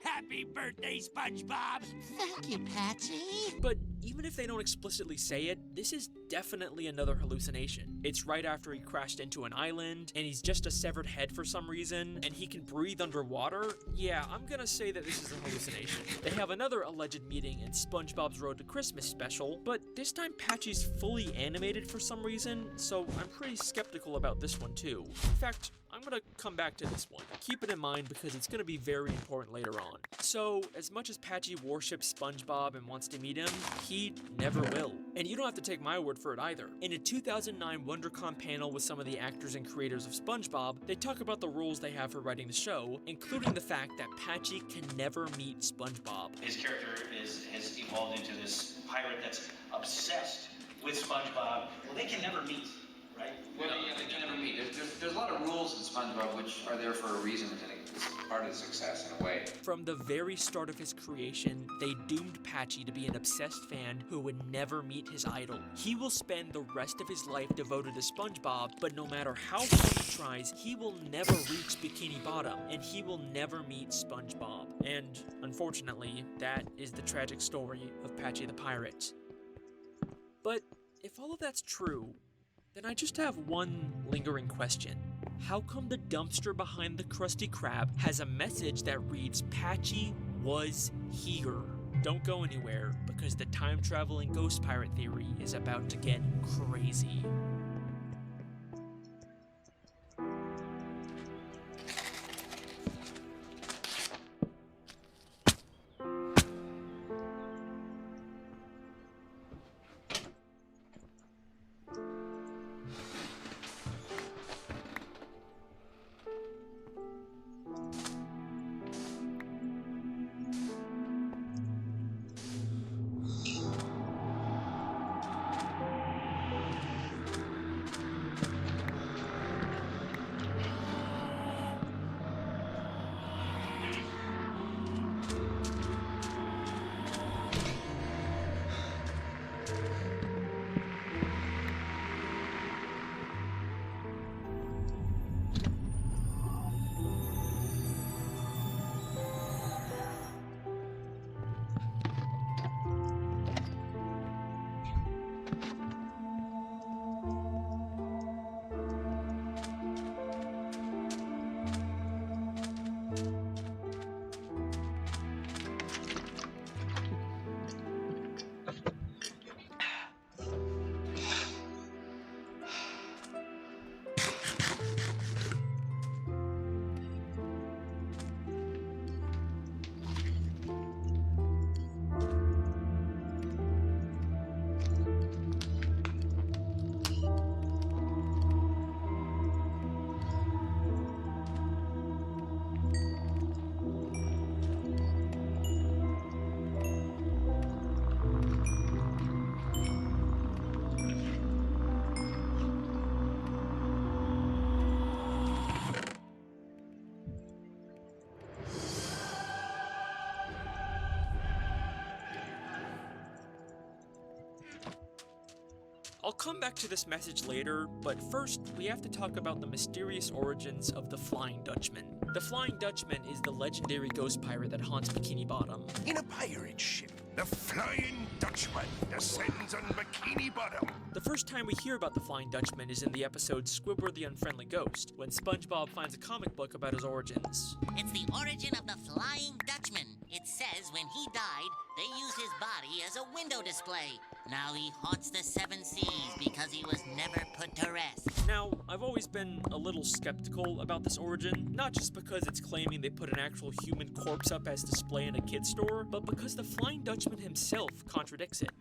Happy birthday, SpongeBob! Thank you, Patchy. But even if they don't explicitly say it, this is definitely another hallucination. It's right after he crashed into an island, and he's just a severed head for some reason, and he can breathe underwater. Yeah, I'm gonna say that this is a hallucination. They have another alleged meeting in SpongeBob's Road to Christmas special, but this time Patchy's fully animated for some reason, so I'm pretty skeptical about this one too. In fact, I'm gonna come back to this one. Keep it in mind because it's gonna be very important later on. So, as much as Patchy worships SpongeBob and wants to meet him, he never will. And you don't have to take my word for it either. In a 2009 WonderCon panel with some of the actors and creators of SpongeBob, they talk about the rules they have for writing the show, including the fact that Patchy can never meet SpongeBob. His character has evolved into this pirate that's obsessed with SpongeBob. Well, they can never meet. Right? Well, yeah, they can never meet. There's a lot of rules in SpongeBob which are there for a reason, and it's part of the success in a way. From the very start of his creation, they doomed Patchy to be an obsessed fan who would never meet his idol. He will spend the rest of his life devoted to SpongeBob, but no matter how hard he tries, he will never reach Bikini Bottom, and he will never meet SpongeBob. And unfortunately, that is the tragic story of Patchy the Pirate. But if all of that's true, then I just have one lingering question. How come the dumpster behind the Krusty Krab has a message that reads, Patchy was here? Don't go anywhere, because the time-traveling ghost pirate theory is about to get crazy. I'll come back to this message later, but first, we have to talk about the mysterious origins of the Flying Dutchman. The Flying Dutchman is the legendary ghost pirate that haunts Bikini Bottom. In a pirate ship, the Flying Dutchman descends on Bikini Bottom. The first time we hear about the Flying Dutchman is in the episode Squidward the Unfriendly Ghost, when SpongeBob finds a comic book about his origins. It's the origin of the Flying Dutchman. It says when he died, they used his body as a window display. Now he haunts the seven seas because he was never put to rest. Now, I've always been a little skeptical about this origin, not just because it's claiming they put an actual human corpse up as display in a kid's store, but because the Flying Dutchman himself contradicts it.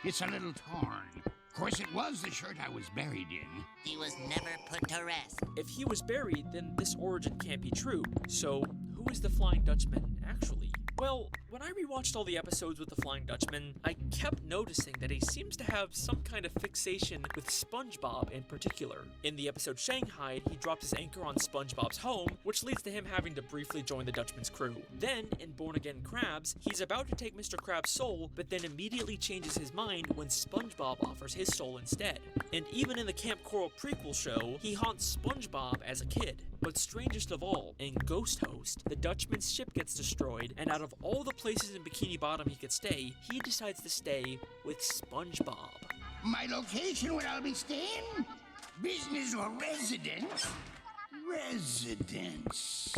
It's a little torn. Of course, it was the shirt I was buried in. He was never put to rest. If he was buried, then this origin can't be true. So, who is the Flying Dutchman actually? Well, when I rewatched all the episodes with the Flying Dutchman, I kept noticing that he seems to have some kind of fixation with SpongeBob in particular. In the episode Shanghai, he drops his anchor on SpongeBob's home, which leads to him having to briefly join the Dutchman's crew. Then, in Born Again Krabs, he's about to take Mr. Krabs' soul, but then immediately changes his mind when SpongeBob offers his soul instead. And even in the Camp Coral prequel show, he haunts SpongeBob as a kid. But strangest of all, in Ghost Host, the Dutchman's ship gets destroyed, and out of all the places in Bikini Bottom he could stay, he decides to stay with SpongeBob. My location where I'll be staying? Business or residence? Residence.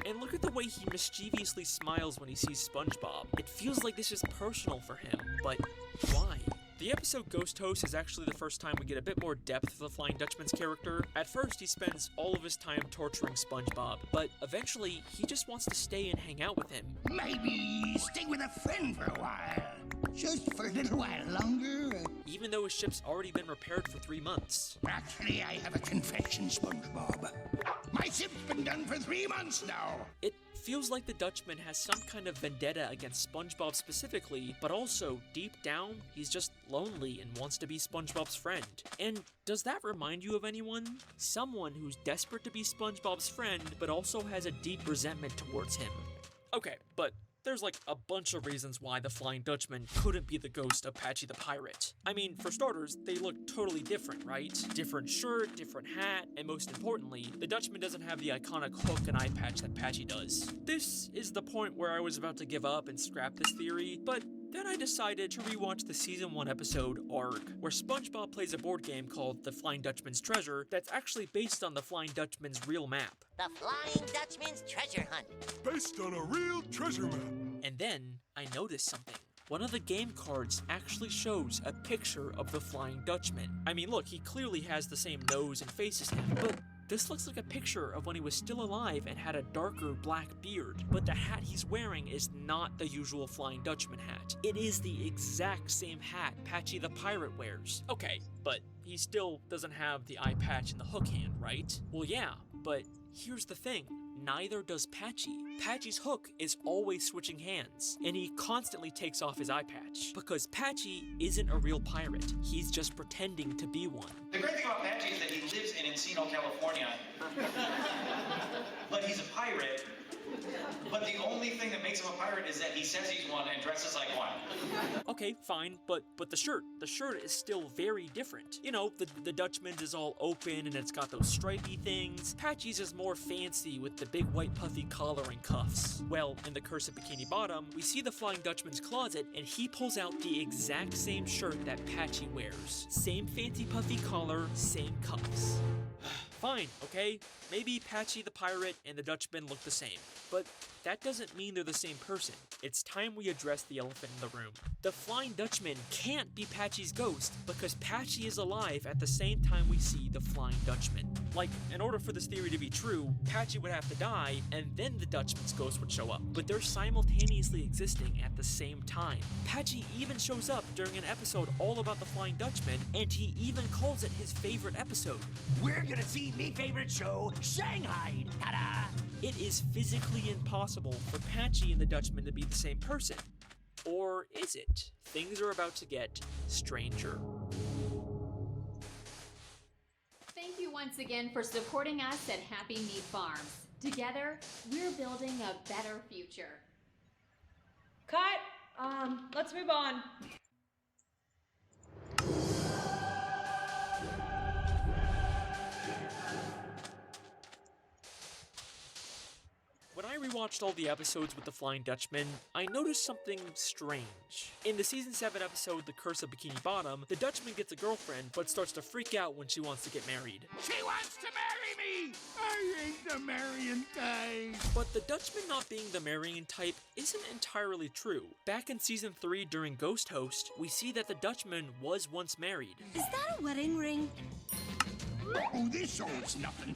And look at the way he mischievously smiles when he sees SpongeBob. It feels like this is personal for him, but why? The episode Ghost Host is actually the first time we get a bit more depth of the Flying Dutchman's character. At first, he spends all of his time torturing SpongeBob, but eventually, he just wants to stay and hang out with him. Maybe stay with a friend for a while. Just for a little while longer. Even though his ship's already been repaired for 3 months. Actually, I have a confession, SpongeBob. My ship's been done for 3 months now. It feels like the Dutchman has some kind of vendetta against SpongeBob specifically, but also, deep down, he's just lonely and wants to be SpongeBob's friend. And does that remind you of anyone? Someone who's desperate to be SpongeBob's friend, but also has a deep resentment towards him. Okay, but there's like a bunch of reasons why the Flying Dutchman couldn't be the ghost of Patchy the Pirate. I mean, for starters, they look totally different, right? Different shirt, different hat, and most importantly, the Dutchman doesn't have the iconic hook and eye patch that Patchy does. This is the point where I was about to give up and scrap this theory, but then I decided to rewatch the Season 1 episode, Arg, where SpongeBob plays a board game called The Flying Dutchman's Treasure that's actually based on the Flying Dutchman's real map. The Flying Dutchman's Treasure Hunt. Based on a real treasure map. And then I noticed something. One of the game cards actually shows a picture of the Flying Dutchman. I mean, look, he clearly has the same nose and face as him, but this looks like a picture of when he was still alive and had a darker black beard. But the hat he's wearing is not the usual Flying Dutchman hat. It is the exact same hat Patchy the Pirate wears. Okay, but he still doesn't have the eye patch and the hook hand, right? Well, yeah, but here's the thing. Neither does Patchy. Patchy's hook is always switching hands, and he constantly takes off his eye patch. Because Patchy isn't a real pirate, he's just pretending to be one. The great thing about Patchy is that he lives in Encino, California. But he's a pirate. But the only thing that makes him a pirate is that he says he's one and dresses like one. Okay, fine, but the shirt is still very different. You know, the Dutchman's is all open and it's got those stripy things. Patchy's is more fancy with the big white puffy collar and cuffs. Well, in The Curse of Bikini Bottom, we see the Flying Dutchman's closet and he pulls out the exact same shirt that Patchy wears. Same fancy puffy collar, same cuffs. Fine, okay? Maybe Patchy the Pirate and the Dutchman look the same, but that doesn't mean they're the same person. It's time we address the elephant in the room. The Flying Dutchman can't be Patchy's ghost because Patchy is alive at the same time we see the Flying Dutchman. Like, in order for this theory to be true, Patchy would have to die and then the Dutchman's ghost would show up, but they're simultaneously existing at the same time. Patchy even shows up during an episode all about the Flying Dutchman, and he even calls it his favorite episode. We're gonna see me favorite show, Shanghai. Ta-da! It is physically impossible for Patchy and the Dutchman to be the same person. Or is it? Things are about to get stranger. Thank you once again for supporting us at Happy Meat Farms. Together, we're building a better future. Cut! Let's move on. rewatched all the episodes with the Flying Dutchman, I noticed something strange. In the Season 7 episode, The Curse of Bikini Bottom, the Dutchman gets a girlfriend, but starts to freak out when she wants to get married. She wants to marry me! I ain't the marrying type! But the Dutchman not being the marrying type isn't entirely true. Back in Season 3 during Ghost Host, we see that the Dutchman was once married. Is that a wedding ring? Oh, this shows nothing.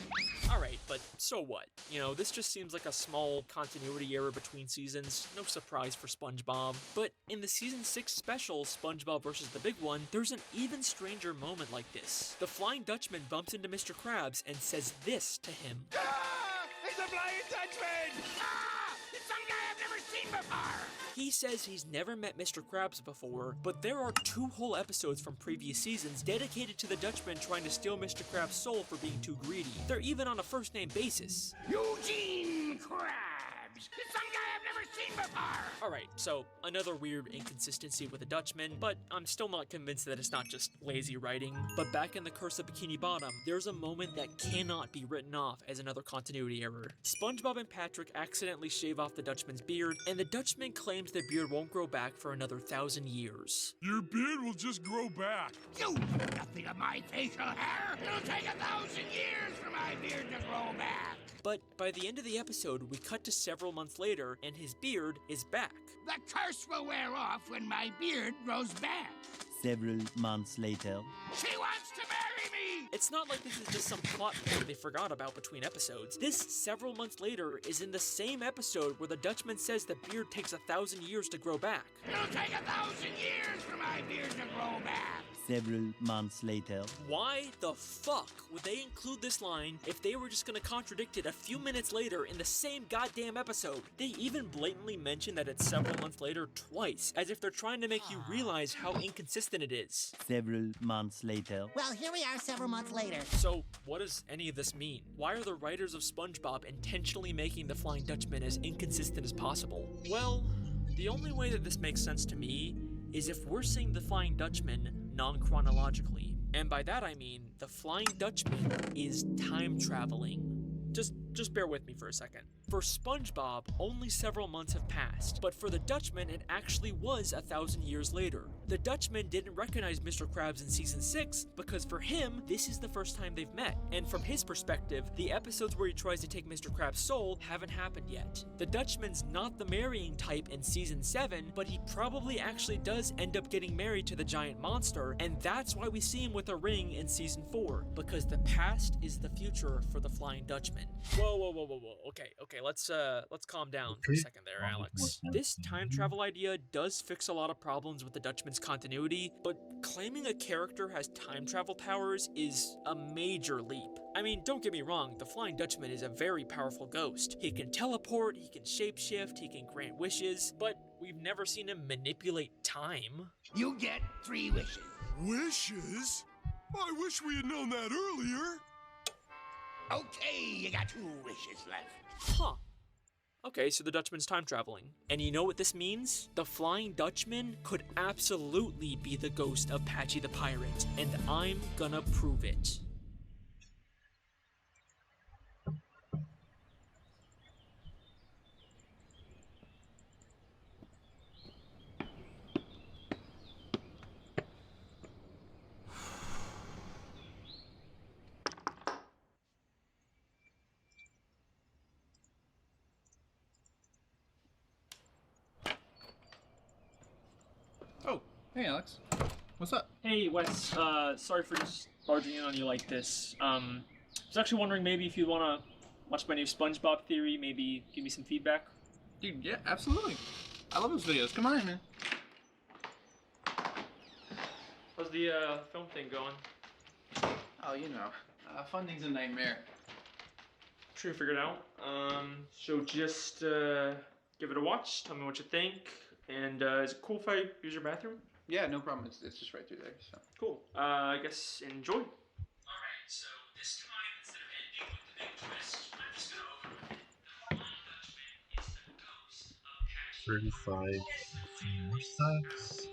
Alright, but so what? You know, this just seems like a small continuity error between seasons, no surprise for SpongeBob. But in the Season 6 special, SpongeBob vs. the Big One, there's an even stranger moment like this. The Flying Dutchman bumps into Mr. Krabs and says this to him. Ah! It's a Flying Dutchman! Ah! It's some guy I've never seen before! He says he's never met Mr. Krabs before, but there are 2 whole episodes from previous seasons dedicated to the Dutchman trying to steal Mr. Krabs' soul for being too greedy. They're even on a first-name basis. Eugene Krabs! It's some guy I've never seen before! Alright, so another weird inconsistency with the Dutchman, but I'm still not convinced that it's not just lazy writing. But back in The Curse of Bikini Bottom, there's a moment that cannot be written off as another continuity error. SpongeBob and Patrick accidentally shave off the Dutchman's beard, and the Dutchman claims the beard won't grow back for another 1,000 years. Your beard will just grow back. You know nothing of my facial hair! It'll take 1,000 years for my beard to grow back! But by the end of the episode, we cut to several months later, and his beard is back. The curse will wear off when my beard grows back. Several months later. She wants to marry me! It's not like this is just some plot point they forgot about between episodes. This, several months later, is in the same episode where the Dutchman says the beard takes 1,000 years to grow back. It'll take 1,000 years for my beard to grow back! Several months later. Why the fuck would they include this line if they were just gonna contradict it a few minutes later in the same goddamn episode? They even blatantly mention that it's several months later twice, as if they're trying to make you realize how inconsistent it is. Several months later. Well, here we are several months later. So, what does any of this mean? Why are the writers of SpongeBob intentionally making the Flying Dutchman as inconsistent as possible? Well, the only way that this makes sense to me is if we're seeing the Flying Dutchman non-chronologically. And by that I mean, the Flying Dutchman is time traveling. Just bear with me for a second. For SpongeBob, only several months have passed, but for the Dutchman, it actually was 1,000 years later. The Dutchman didn't recognize Mr. Krabs in Season 6 because for him, this is the first time they've met. And from his perspective, the episodes where he tries to take Mr. Krabs' soul haven't happened yet. The Dutchman's not the marrying type in Season 7, but he probably actually does end up getting married to the giant monster, and that's why we see him with a ring in Season 4, because the past is the future for the Flying Dutchman. Whoa. Okay, let's calm down for a second there, Alex. This time travel idea does fix a lot of problems with the Dutchman's continuity, but claiming a character has time travel powers is a major leap. I mean, don't get me wrong, the Flying Dutchman is a very powerful ghost. He can teleport, he can shapeshift, he can grant wishes, but we've never seen him manipulate time. You get 3 wishes. Wishes? I wish we had known that earlier. Okay, you got 2 wishes left. Huh. Okay, so the Dutchman's time traveling. And you know what this means? The Flying Dutchman could absolutely be the ghost of Patchy the Pirate, and I'm gonna prove it. Hey, Alex. What's up? Hey, Wes. Sorry for just barging in on you like this. I was actually wondering maybe if you want to watch my new SpongeBob theory, maybe give me some feedback. Dude, yeah, absolutely. I love those videos. Come on in, man. How's the film thing going? Oh, you know, funding's a nightmare. Sure you figured it out. So just give it a watch. Tell me what you think. And is it cool if I use your bathroom? Yeah, no problem. It's just right through there. So cool. I guess enjoy. Alright, so this time instead of ending with the big twist, I'm just gonna overlook it. The Flying Dutchman is the ghost of Patchy. 35 more sex.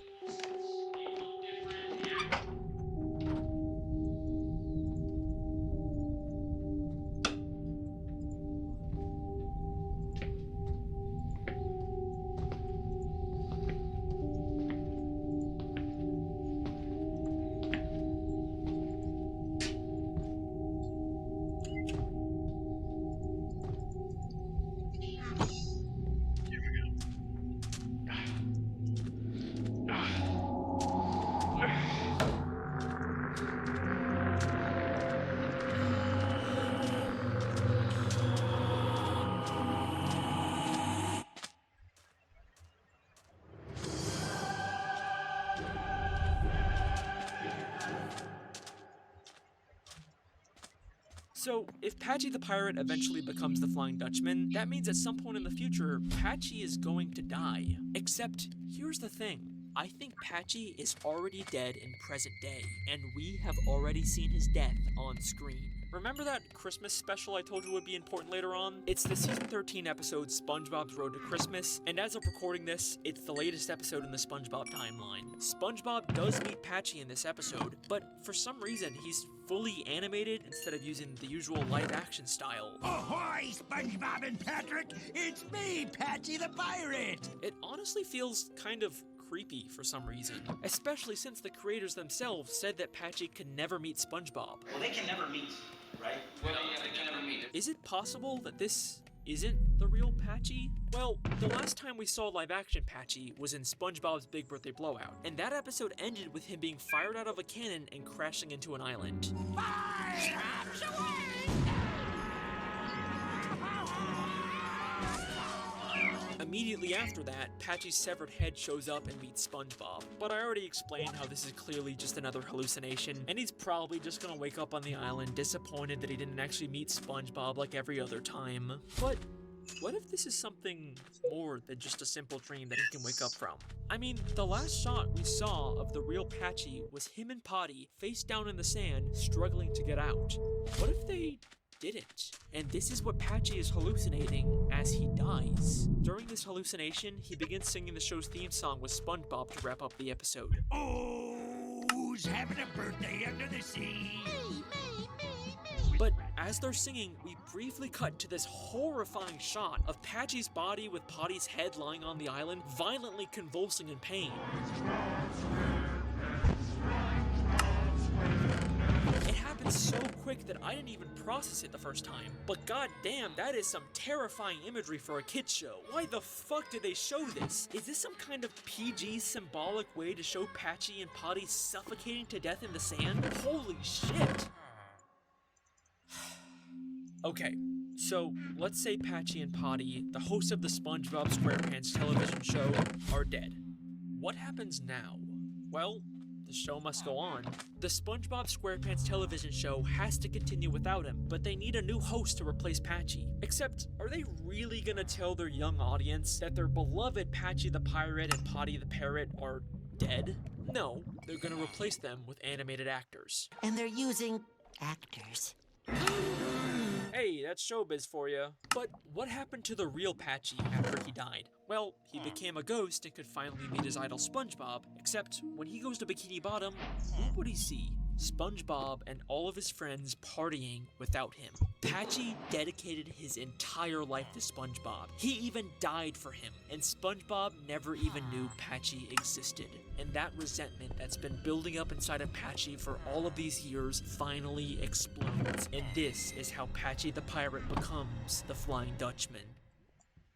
So, if Patchy the Pirate eventually becomes the Flying Dutchman, that means at some point in the future, Patchy is going to die. Except, here's the thing. I think Patchy is already dead in present day, and we have already seen his death on screen. Remember that Christmas special I told you would be important later on? It's the season 13 episode SpongeBob's Road to Christmas, and as of recording this, it's the latest episode in the SpongeBob timeline. SpongeBob does meet Patchy in this episode, but for some reason he's fully animated instead of using the usual live action style. Ahoy, SpongeBob and Patrick! It's me, Patchy the Pirate! It honestly feels kind of creepy for some reason, especially since the creators themselves said that Patchy could never meet SpongeBob. Well, they can never meet, right? Well, yeah, they can never meet. Is it possible that this isn't the real Patchy? Well, the last time we saw live-action Patchy was in SpongeBob's Big Birthday Blowout, and that episode ended with him being fired out of a cannon and crashing into an island. Immediately after that, Patchy's severed head shows up and meets SpongeBob. But I already explained how this is clearly just another hallucination, and he's probably just gonna wake up on the island disappointed that he didn't actually meet SpongeBob like every other time. But what if this is something more than just a simple dream that he can wake up from? I mean, the last shot we saw of the real Patchy was him and Potty face down in the sand, struggling to get out. What if they didn't? And this is what Patchy is hallucinating as he dies. During this hallucination, he begins singing the show's theme song with SpongeBob to wrap up the episode. Oh, who's having a birthday under the sea? But as they're singing, we briefly cut to this horrifying shot of Patchy's body with Potty's head lying on the island, violently convulsing in pain. It happened so quick that I didn't even process it the first time. But goddamn, that is some terrifying imagery for a kids show. Why the fuck did they show this? Is this some kind of PG symbolic way to show Patchy and Potty suffocating to death in the sand? Holy shit! Okay, so let's say Patchy and Potty, the hosts of the SpongeBob SquarePants television show, are dead. What happens now? Well, the show must go on. The SpongeBob SquarePants television show has to continue without him, but they need a new host to replace Patchy. Except, are they really gonna tell their young audience that their beloved Patchy the Pirate and Potty the Parrot are dead? No, they're gonna replace them with animated actors. And they're using actors. Hey, that's showbiz for you. But what happened to the real Patchy after he died? Well, he became a ghost and could finally meet his idol SpongeBob, except when he goes to Bikini Bottom, what would he see? SpongeBob and all of his friends partying without him. Patchy dedicated his entire life to SpongeBob. He even died for him, and SpongeBob never even knew Patchy existed. And that resentment that's been building up inside of Patchy for all of these years finally explodes. And this is how Patchy the Pirate becomes the Flying Dutchman.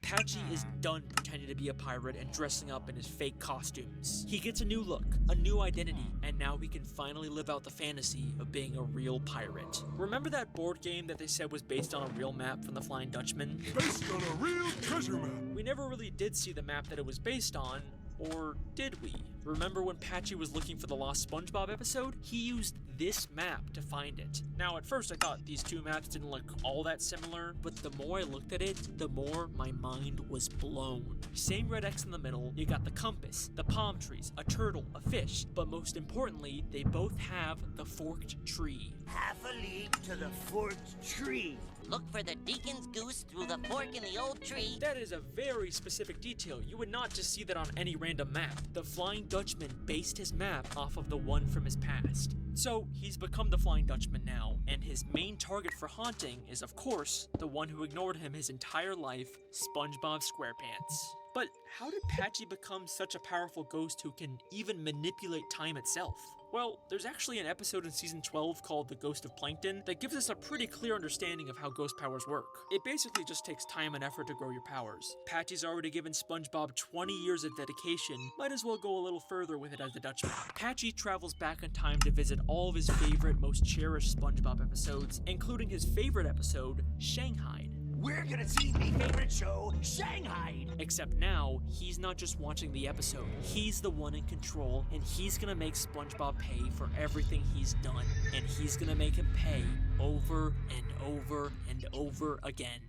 Patchy is done pretending to be a pirate and dressing up in his fake costumes. He gets a new look, a new identity, and now he can finally live out the fantasy of being a real pirate. Remember that board game that they said was based on a real map from the Flying Dutchman? Based on a real treasure map. We never really did see the map that it was based on, or did we? Remember when Patchy was looking for the Lost SpongeBob episode? He used this map to find it. Now, at first I thought these two maps didn't look all that similar, but the more I looked at it, the more my mind was blown. Same red X in the middle, you got the compass, the palm trees, a turtle, a fish, but most importantly, they both have the forked tree. Half a league to the forked tree. Look for the deacon's goose through the fork in the old tree. That is a very specific detail. You would not just see that on any random map. The Flying Dutchman based his map off of the one from his past. So, he's become the Flying Dutchman now, and his main target for haunting is, of course, the one who ignored him his entire life, SpongeBob SquarePants. But how did Patchy become such a powerful ghost who can even manipulate time itself? Well, there's actually an episode in season 12 called The Ghost of Plankton that gives us a pretty clear understanding of how ghost powers work. It basically just takes time and effort to grow your powers. Patchy's already given SpongeBob 20 years of dedication, might as well go a little further with it as the Dutchman. Patchy travels back in time to visit all of his favorite, most cherished SpongeBob episodes, including his favorite episode, Shanghai. we're gonna see me favorite show, Shanghai. Except now, he's not just watching the episode. He's the one in control, and he's gonna make SpongeBob pay for everything he's done. And he's gonna make him pay over and over and over again.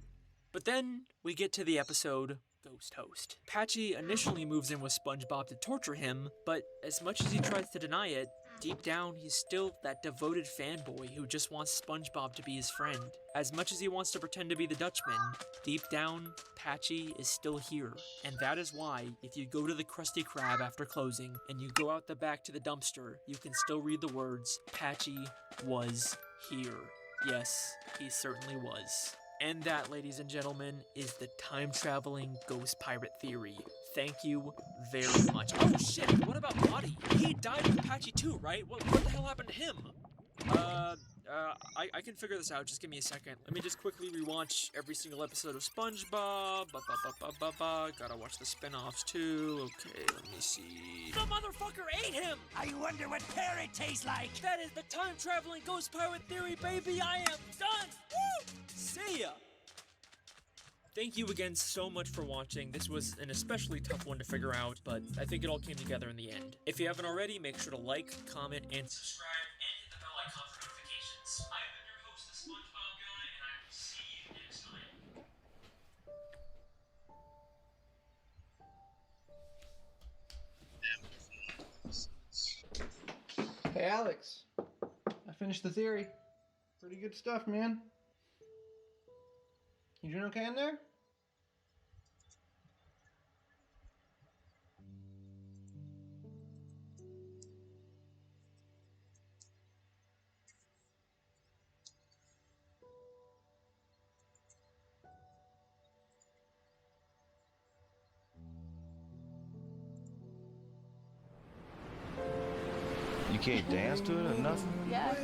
But then, we get to the episode Ghost Host. Patchy initially moves in with SpongeBob to torture him, but as much as he tries to deny it, deep down he's still that devoted fanboy who just wants SpongeBob to be his friend. As much as he wants to pretend to be the Dutchman, deep down, Patchy is still here. And that is why, if you go to the Krusty Krab after closing, and you go out the back to the dumpster, you can still read the words, Patchy was here. Yes, he certainly was. And that, ladies and gentlemen, is the time-traveling ghost pirate theory. Thank you very much. Oh shit, what about Buddy? He died with Patchy too, right? What the hell happened to him? I can figure this out, just give me a second. Let me just quickly rewatch every single episode of SpongeBob. Gotta watch the spin-offs too. Okay, let me see. The motherfucker ate him! I wonder what parrot tastes like. That is the time-traveling ghost pirate theory, baby! I am done! Woo! See ya! Thank you again so much for watching. This was an especially tough one to figure out, but I think it all came together in the end. If you haven't already, make sure to like, comment, and subscribe, and hit the bell icon for notifications. I've been your host, the SpongeBob Guy, and I will see you next time. Hey, Alex. I finished the theory. Pretty good stuff, man. You doing okay in there? You can't dance to it or nothing? Yeah.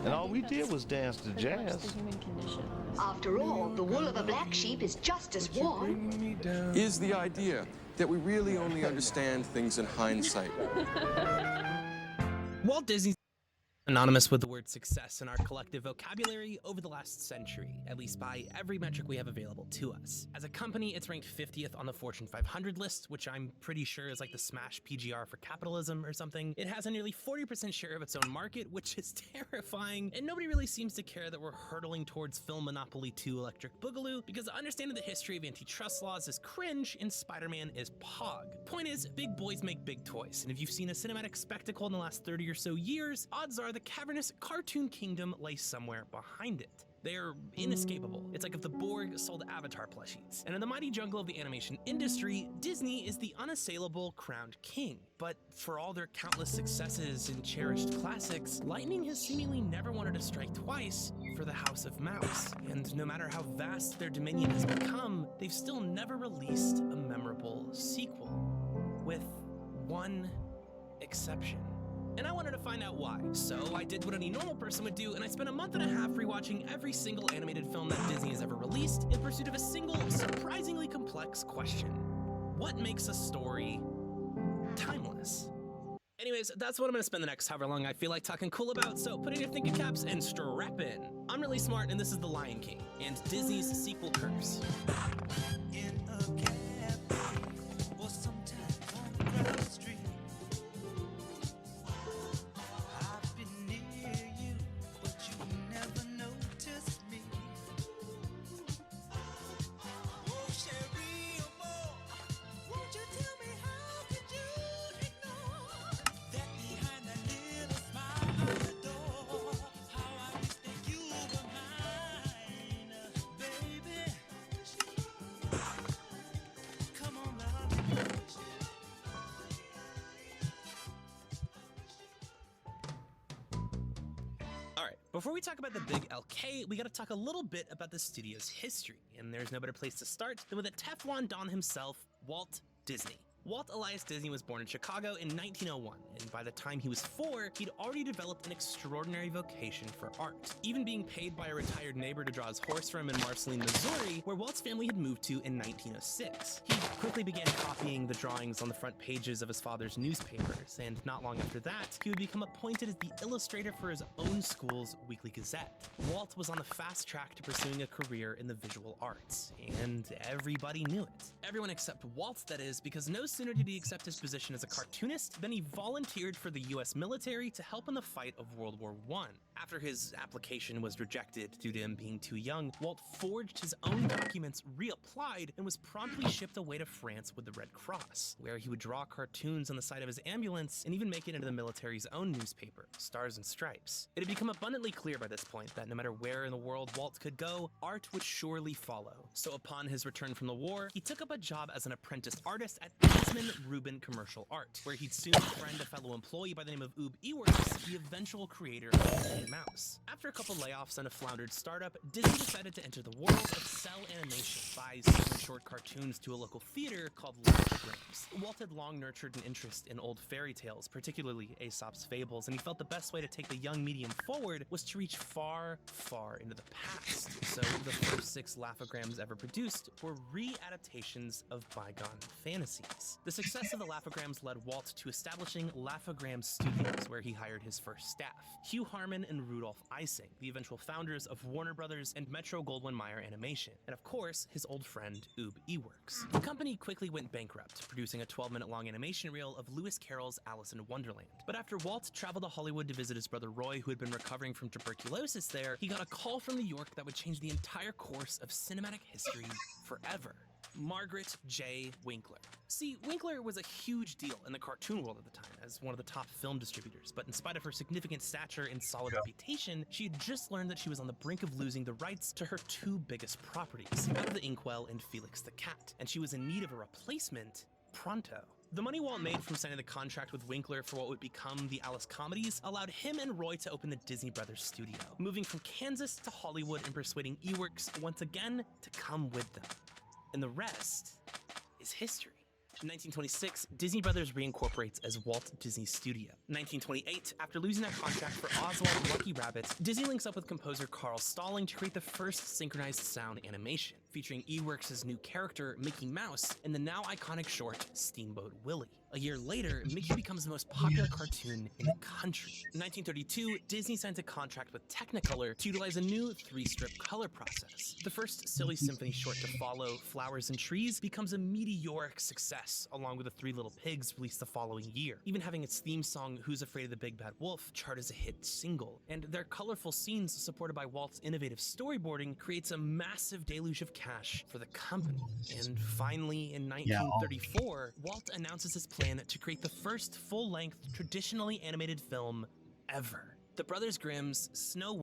And all we did was dance to jazz. After all, the wool of a black sheep is just as warm. Is the idea that we really only understand things in hindsight. Walt Disney's synonymous with the word success in our collective vocabulary over the last century, at least by every metric we have available to us. As a company, it's ranked 50th on the Fortune 500 list, which I'm pretty sure is like the Smash PGR for capitalism or something. It has a nearly 40% share of its own market, which is terrifying, and nobody really seems to care that we're hurtling towards Film Monopoly 2 Electric Boogaloo, because understanding the history of antitrust laws is cringe and Spider-Man is pog. Point is, big boys make big toys, and if you've seen a cinematic spectacle in the last 30 or so years, odds are the cavernous cartoon kingdom lays somewhere behind it. They're inescapable. It's like if the Borg sold Avatar plushies. And in the mighty jungle of the animation industry, Disney is the unassailable crowned king. But for all their countless successes and cherished classics, lightning has seemingly never wanted to strike twice for the House of Mouse. And no matter how vast their dominion has become, they've still never released a memorable sequel. With one exception. And I wanted to find out why. So I did what any normal person would do, and I spent a month and a half rewatching every single animated film that Disney has ever released in pursuit of a single, surprisingly complex question. What makes a story timeless? Anyways, that's what I'm gonna spend the next however long I feel like talking cool about, so put in your thinking caps and strap in. I'm really smart, and this is The Lion King, and Disney's sequel curse. In a cafe, or sometime on a crowded street. Before we talk about the big LK, we gotta talk a little bit about the studio's history, and there's no better place to start than with a Teflon Don himself, Walt Disney. Walt Elias Disney was born in Chicago in 1901, and by the time he was 4, he'd already developed an extraordinary vocation for art, even being paid by a retired neighbor to draw his horse for him in Marceline, Missouri, where Walt's family had moved to in 1906. He quickly began copying the drawings on the front pages of his father's newspapers, and not long after that, he would become appointed as the illustrator for his own school's weekly gazette. Walt was on the fast track to pursuing a career in the visual arts, and everybody knew it. Everyone except Walt, that is, because no sooner did he accept his position as a cartoonist than he volunteered for the US military to help in the fight of World War I. After his application was rejected due to him being too young, Walt forged his own documents, reapplied, and was promptly shipped away to France with the Red Cross, where he would draw cartoons on the side of his ambulance and even make it into the military's own newspaper, Stars and Stripes. It had become abundantly clear by this point that no matter where in the world Walt could go, art would surely follow. So upon his return from the war, he took up a job as an apprentice artist at Eastman Rubin Commercial Art, where he'd soon befriend a fellow employee by the name of Oob Ewerks, the eventual creator of Mickey Mouse. After a couple layoffs and a floundered startup, Disney decided to enter the world of cell animation by selling short cartoons to a local theater called Laugh-O-Grams. Walt had long nurtured an interest in old fairy tales, particularly Aesop's fables, and he felt the best way to take the young medium forward was to reach far, far into the past. So the first 6 Laugh-O-Grams ever produced were re-adaptations of bygone fantasies. The success of the Laugh-O-Grams led Walt to establishing Laugh-O-Grams Studios, where he hired his first staff, Hugh Harmon and Rudolph Ising, the eventual founders of Warner Brothers and Metro-Goldwyn-Mayer Animation, and of course, his old friend Oob Ewerks. The company quickly went bankrupt, producing a 12-minute-long animation reel of Lewis Carroll's Alice in Wonderland. But after Walt traveled to Hollywood to visit his brother Roy, who had been recovering from tuberculosis there, he got a call from New York that would change the entire course of cinematic history forever. Margaret J. Winkler. See, Winkler was a huge deal in the cartoon world at the time as one of the top film distributors, but in spite of her significant stature and solid reputation, she had just learned that she was on the brink of losing the rights to her 2 biggest properties, Out of the Inkwell and Felix the Cat, and she was in need of a replacement pronto. The money Walt made from signing the contract with Winkler for what would become the Alice comedies allowed him and Roy to open the Disney Brothers studio, moving from Kansas to Hollywood and persuading Ewerks once again to come with them. And the rest is history. In 1926, Disney Brothers reincorporates as Walt Disney Studio. In 1928, after losing their contract for Oswald Lucky Rabbit, Disney links up with composer Carl Stalling to create the first synchronized sound animation, featuring Ewerks' new character, Mickey Mouse, in the now iconic short Steamboat Willie. A year later, Mickey becomes the most popular cartoon in the country. In 1932, Disney signs a contract with Technicolor to utilize a new 3-strip color process. The first Silly Symphony short to follow, Flowers and Trees, becomes a meteoric success, along with the 3 Little Pigs released the following year, even having its theme song, Who's Afraid of the Big Bad Wolf, chart as a hit single. And their colorful scenes, supported by Walt's innovative storyboarding, creates a massive deluge of cash for the company. And finally, in 1934, Walt announces his plan to create the first full-length, traditionally animated film ever. The Brothers Grimm's Snow